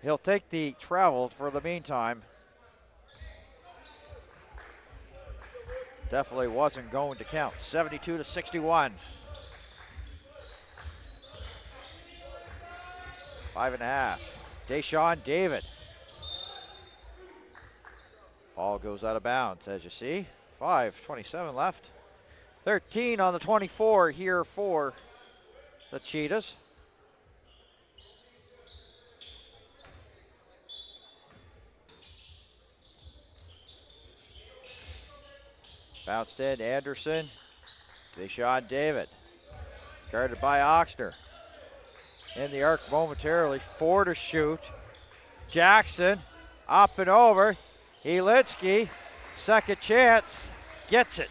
he'll take the travel for the meantime. Definitely wasn't going to count. 72-61. 5.5. Deshaun David. Ball goes out of bounds, as you see. 5:27 left. 13 on the 24 here for the Cheetahs. Bounced in, Anderson. Deshaun David. Guarded by Oxner. In the arc momentarily, 4 to shoot. Jackson up and over. Elitsky, second chance, gets it.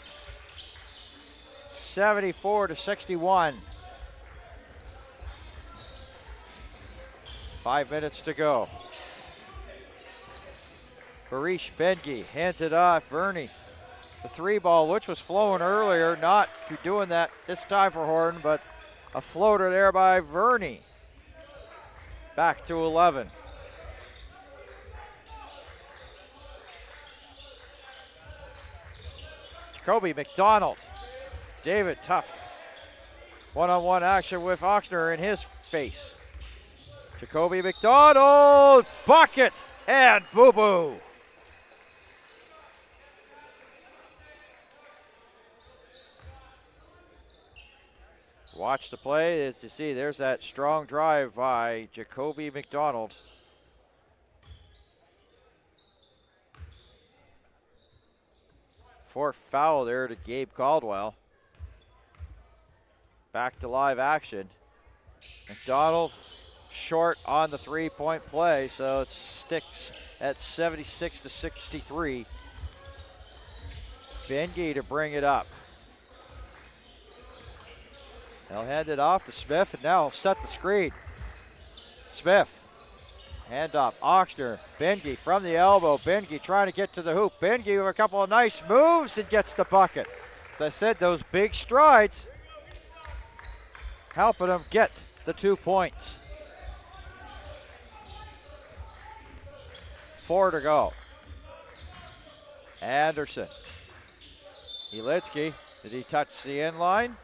74-61. 5 minutes to go. Harish Bengi hands it off. Verney, the 3 ball, which was flowing earlier, not doing that this time for Horton, but a floater there by Verney. Back to 11. Jacoby McDonald. David tough. One-on-one action with Oxner in his face. Jacoby McDonald, bucket, and boo-boo. Watch the play as you see there's that strong drive by Jacoby McDonald. Fourth foul there to Gabe Caldwell. Back to live action. McDonald short on the 3-point play, so it sticks at 76-63. Bengi to bring it up. They'll hand it off to Smith, and now set the screen. Smith, hand off, Oxner, Bengi from the elbow. Bengi trying to get to the hoop. Bengi with a couple of nice moves and gets the bucket. As I said, those big strides helping him get the 2 points. 4 to go. Anderson. Elitsky, did he touch the end line?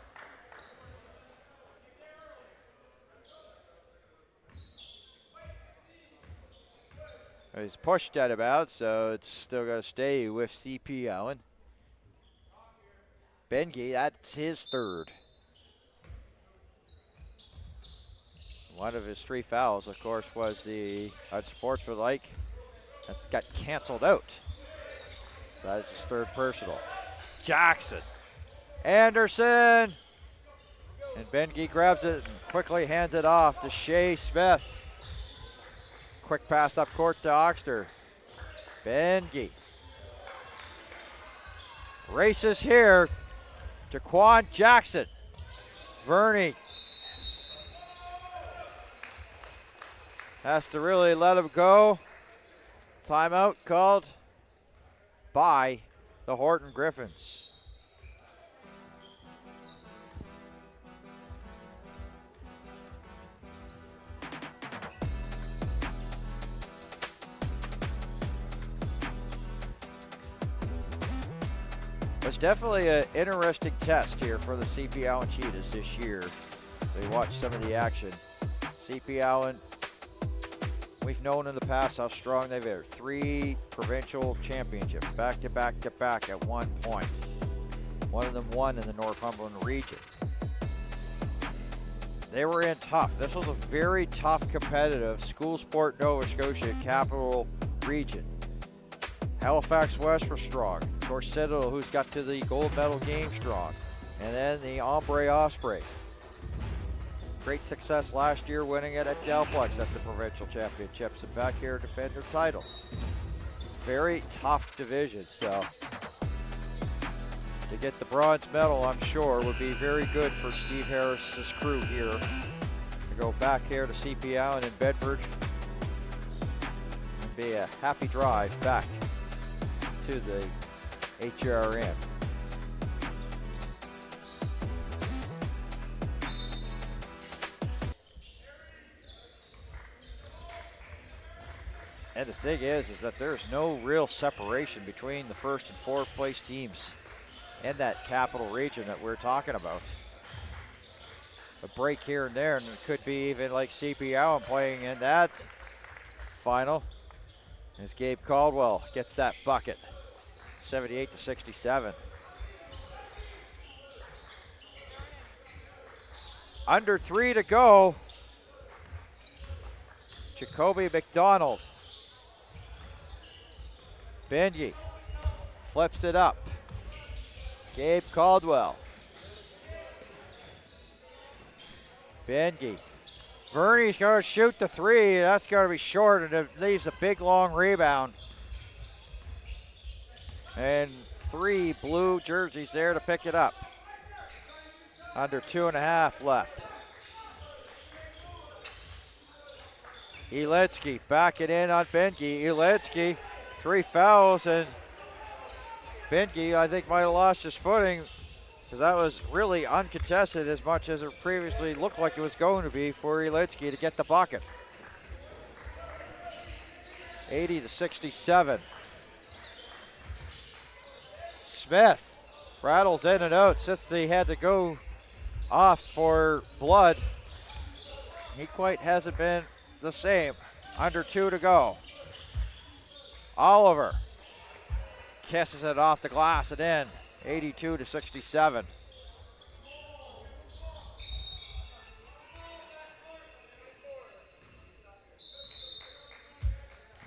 He's pushed that about, so it's still going to stay with CP Allen. Bengi, that's his 3rd. One of his 3 fouls, of course, was the unsportsmanlike that got canceled out. So that's his 3rd personal. Jackson. Anderson. And Bengi grabs it and quickly hands it off to Shea Smith. Quick pass up court to Oxter. Bengi. Races here to Quan Jackson. Verney has to really let him go. Timeout called by the Horton Griffins. It's definitely an interesting test here for the CP Allen Cheetahs this year. So you watch some of the action. CP Allen, we've known in the past how strong they've been. 3 provincial championships, back to back to back at one point. One of them won in the Northumberland region. They were in tough. This was a very tough, competitive school sport Nova Scotia Capital Region. Halifax West was strong. Of course, Citadel, who's got to the gold medal game, strong. And then the Ombre Osprey. Great success last year winning it at Delplex at the Provincial Championships and back here to defend their title. Very tough division, so to get the bronze medal, I'm sure, would be very good for Steve Harris's crew here to go back here to CP Allen in Bedford and be a happy drive back to the HRM. And the thing is that there's no real separation between the first and fourth place teams in that capital region that we're talking about. A break here and there, and it could be even like CP Allen playing in that final as Gabe Caldwell gets that bucket, 78-67. Under 3 to go. Jacoby McDonald. Benji flips it up. Gabe Caldwell. Benji. Verney's going to shoot the three. That's going to be short, and it leaves a big, long rebound. And 3 blue jerseys there to pick it up. Under 2.5 left. Eletsky back it in on Benji. Eletsky, 3 fouls, and Benke, I think, might have lost his footing because that was really uncontested as much as it previously looked like it was going to be for Eletsky to get the bucket. 80-67. Smith rattles in and out since he had to go off for blood. He quite hasn't been the same. Under 2 to go. Oliver kisses it off the glass and in. 82-67.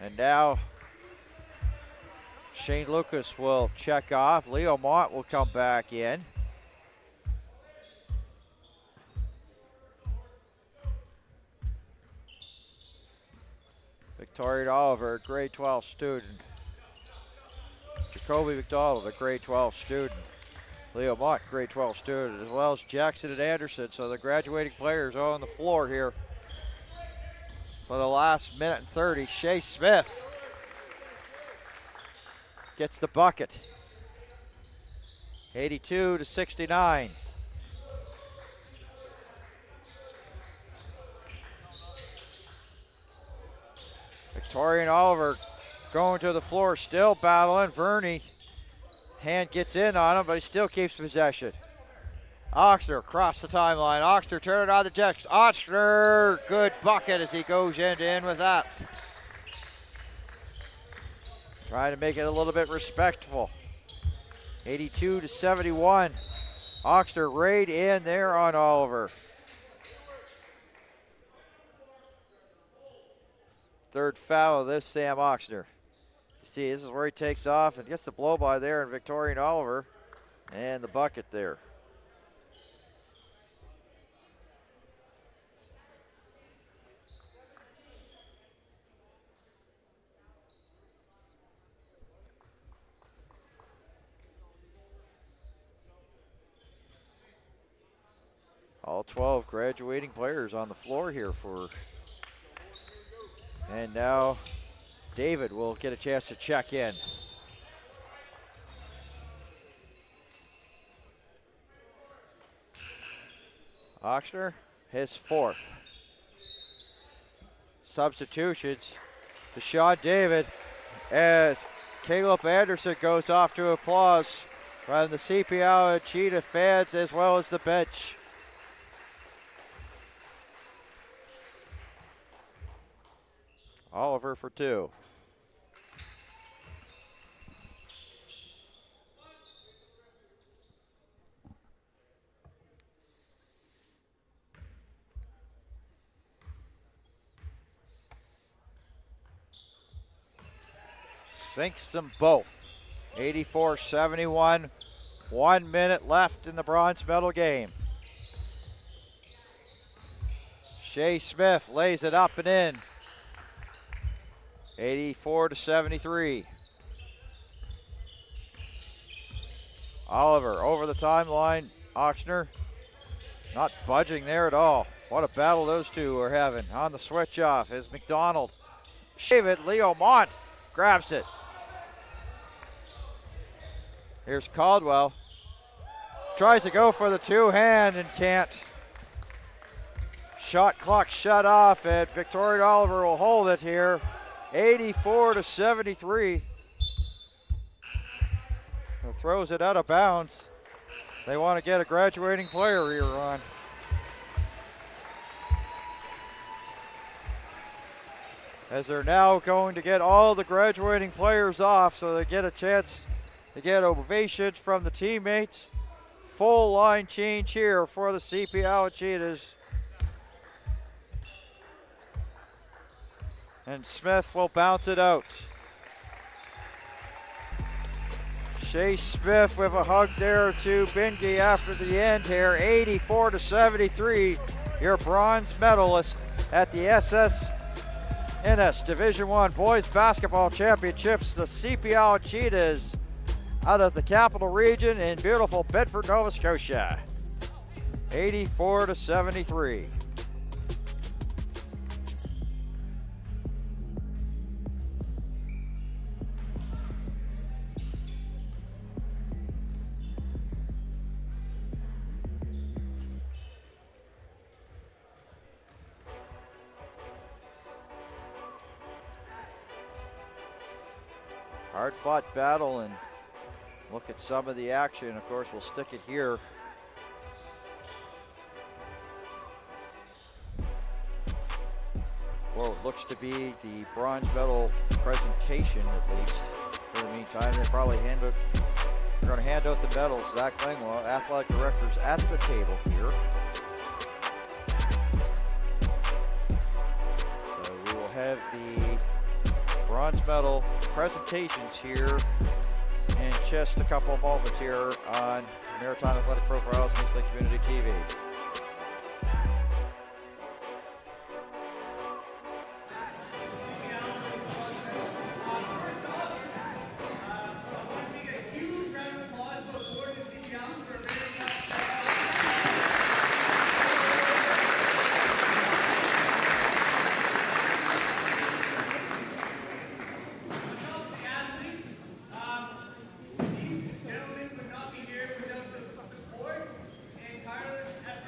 And now Shane Lucas will check off. Leo Mott will come back in. Victoria Oliver, grade 12 student. Jacoby McDonald, a grade 12 student. Leo Mott, grade 12 student, as well as Jackson and Anderson. So the graduating players are on the floor here for the last minute and 30. Shea Smith gets the bucket. 82-69. Victoria Oliver going to the floor, still battling. Verney, hand gets in on him, but he still keeps possession. Oxner across the timeline. Oxner turn it on the Jets. Oxner, good bucket as he goes end to end with that. Trying to make it a little bit respectful. 82-71. Oxner right in there on Oliver. Third foul of this, Sam Oxner. You see, this is where he takes off and gets the blow by there in Victorian Oliver. And the bucket there. All 12 graduating players on the floor here for. And now David will get a chance to check in. Oxner, his fourth. Substitutions. Deshaun David as Caleb Anderson goes off to applause from the CPL and Cheetah fans as well as the bench. Oliver for 2. sinks them both. 84-71, 1 minute left in the bronze medal game. Shea Smith lays it up and in. 84-73. Oliver over the timeline. Oxner not budging there at all. What a battle those two are having. On the switch off is McDonald. Shave it. Leo Mont grabs it. Here's Caldwell. Tries to go for the two-hand and can't. Shot clock shut off, and Victoria Oliver will hold it here. 84-73. Throws it out of bounds. They want to get a graduating player here on. As they're now going to get all the graduating players off so they get a chance to get ovations from the teammates. Full line change here for the CPL Cheetahs. And Smith will bounce it out. Shea Smith with a hug there to Bingey after the end here. 84-73, your bronze medalist at the SSNS Division I Boys Basketball Championships. The CPL Cheetahs out of the Capital Region in beautiful Bedford, Nova Scotia. 84-73. Hard-fought battle, and look at some of the action. Of course, we'll stick it here. Well, it looks to be the bronze medal presentation, at least, for the meantime. They're probably going to hand out the medals. Zach Langwell, athletic director's at the table here. So we will have the bronze medal presentations here in just a couple of moments here on Maritime Athletic Profiles and Eastlake Community TV. These gentlemen would not be here without the support and tireless effort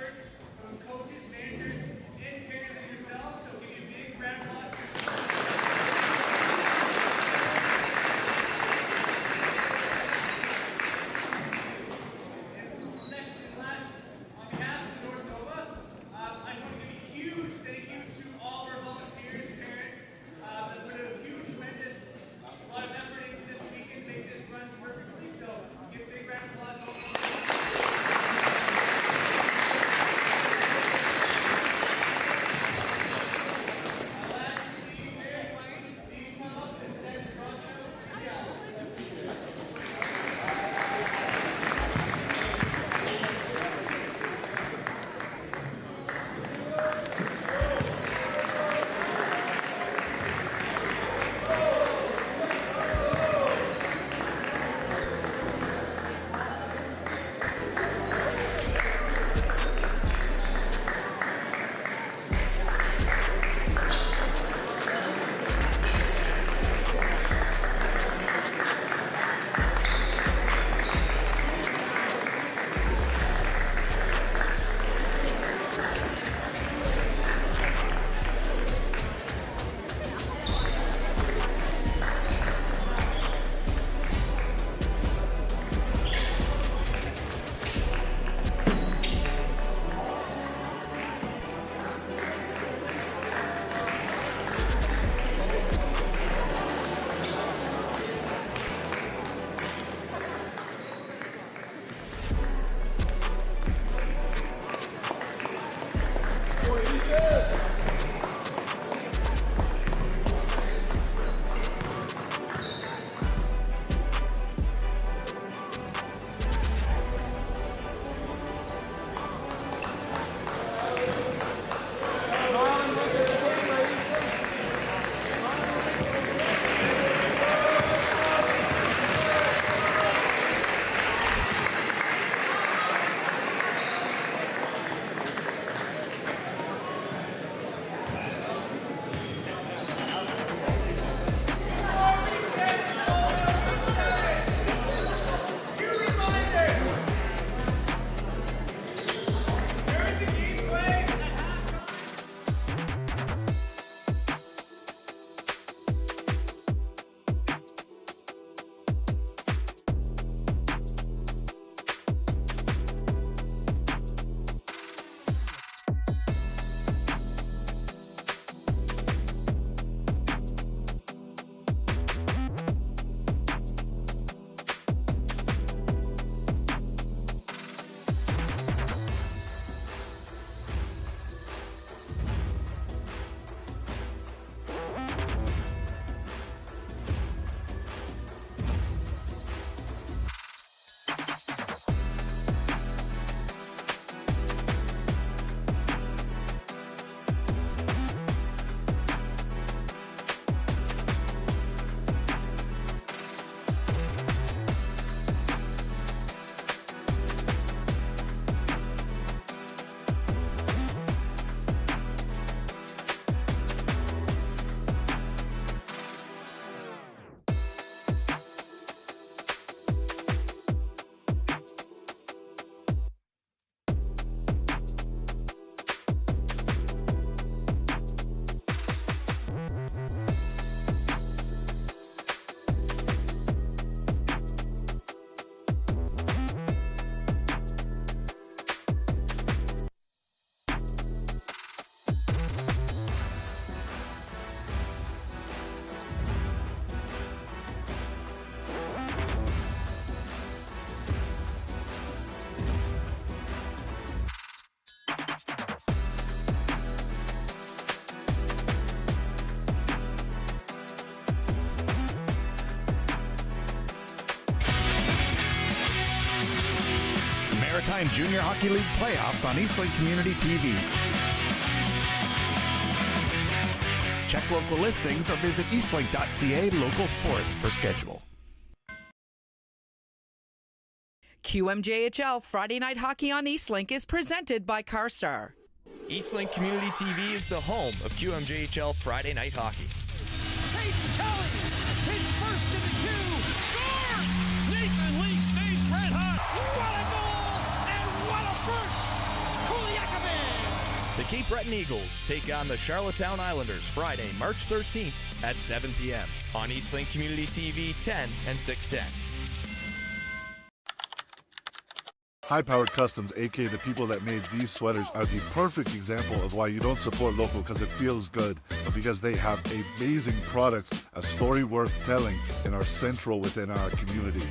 Maritime Junior Hockey League playoffs on Eastlink Community TV. Check local listings or visit eastlink.ca local sports for schedule. QMJHL Friday Night Hockey on Eastlink is presented by CarStar. Eastlink Community TV is the home of QMJHL Friday Night Hockey. Tate Kelly, his first of the two, scores! Nathan Lee stays red hot. What a goal and what a first! Kuliakovic! The Cape Breton Eagles take on the Charlottetown Islanders Friday, March 13th at 7 p.m. on Eastlink Community TV 10 and 610. High Powered Customs, aka the people that made these sweaters, are the perfect example of why you don't support local because it feels good, but because they have amazing products, a story worth telling, and are central within our community.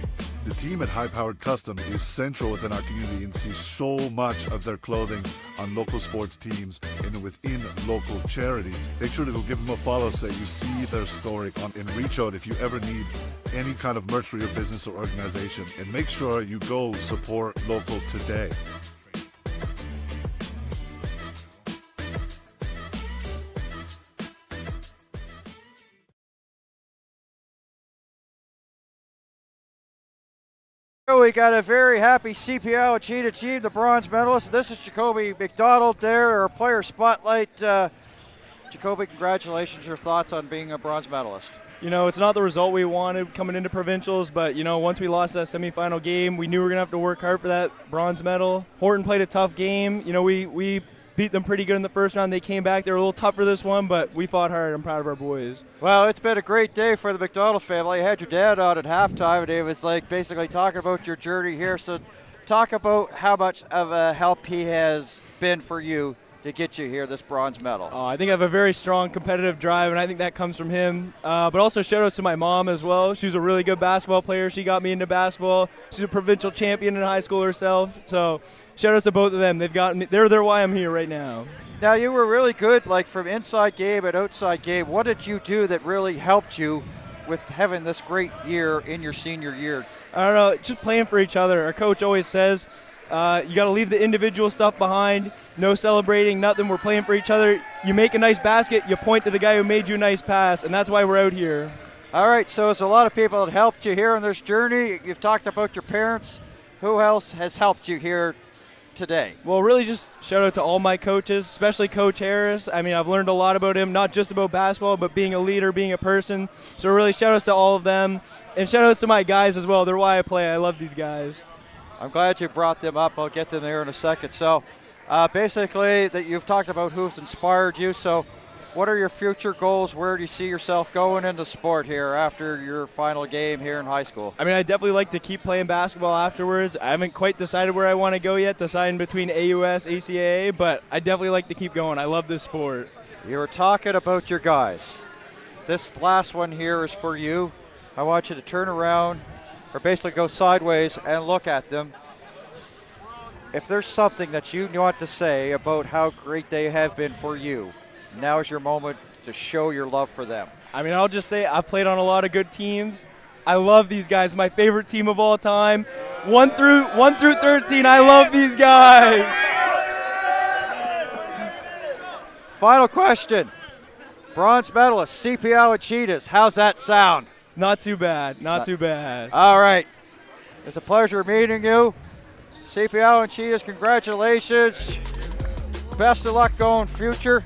The team at High Powered Custom is central within our community and sees so much of their clothing on local sports teams and within local charities. Make sure to go give them a follow so that you see their story and reach out if you ever need any kind of merch for your business or organization. And make sure you go support local today. We got a very happy CPL Cheetah team, the bronze medalist. This is Jacoby McDonald there, our player spotlight. Jacoby, congratulations. Your thoughts on being a bronze medalist? You know, it's not the result we wanted coming into provincials, but, you know, once we lost that semifinal game, we knew we were going to have to work hard for that bronze medal. Horton played a tough game. You know, we beat them pretty good in the first round. They came back. They were a little tougher this one, but we fought hard. I'm proud of our boys. Well, it's been a great day for the McDonald family. I had your dad on at halftime, and he was like basically talking about your journey here. So talk about how much of a help he has been for you to get you here, this bronze medal. I think I have a very strong competitive drive, and I think that comes from him. But also shout outs to my mom as well. She's a really good basketball player. She got me into basketball. She's a provincial champion in high school herself. So shout outs to both of them. They've gotten me. They're why I'm here right now. Now, you were really good, like from inside game and outside game. What did you do that really helped you with having this great year in your senior year? I don't know, just playing for each other. Our coach always says, you got to leave the individual stuff behind. No celebrating, nothing. We're playing for each other. You make a nice basket, you point to the guy who made you a nice pass, and that's why we're out here. All right, so it's a lot of people that helped you here on this journey. You've talked about your parents. Who else has helped you here today? Well, really just shout out to all my coaches, especially Coach Harris. I mean, I've learned a lot about him, not just about basketball, but being a leader, being a person. So really shout outs to all of them, and shout outs to my guys as well. They're why I play. I love these guys. I'm glad you brought them up. I'll get them there in a second. So basically, that you've talked about who's inspired you. So what are your future goals? Where do you see yourself going into sport here after your final game here in high school? I mean, I definitely like to keep playing basketball afterwards. I haven't quite decided where I want to go yet, deciding between AUS, ACAA, but I definitely like to keep going. I love this sport. You were talking about your guys. This last one here is for you. I want you to turn around, or basically go sideways and look at them. If there's something that you want to say about how great they have been for you, now is your moment to show your love for them. I mean, I'll just say I've played on a lot of good teams. I love these guys. My favorite team of all time. 1 through 13, I love these guys. Final question. Bronze medalist, CPL and Cheetahs. How's that sound? Not too bad. Not too bad. All right. It's a pleasure meeting you. CPL and Cheetahs, congratulations. Best of luck going future.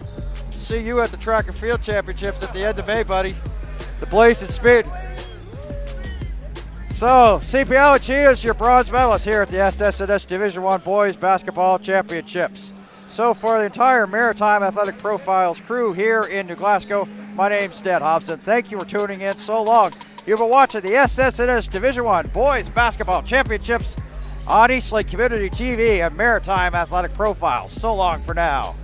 See you at the Track and Field Championships at the end of May, buddy. The Blaze is speed. So, CPL and Cheetahs, your bronze medalists here at the SSNS Division I Boys Basketball Championships. So for the entire Maritime Athletic Profiles crew here in New Glasgow, my name's Ned Hobson. Thank you for tuning in so long. You've been watching the SSNS Division I Boys Basketball Championships on Eastlink Community TV and Maritime Athletic Profiles. So long for now.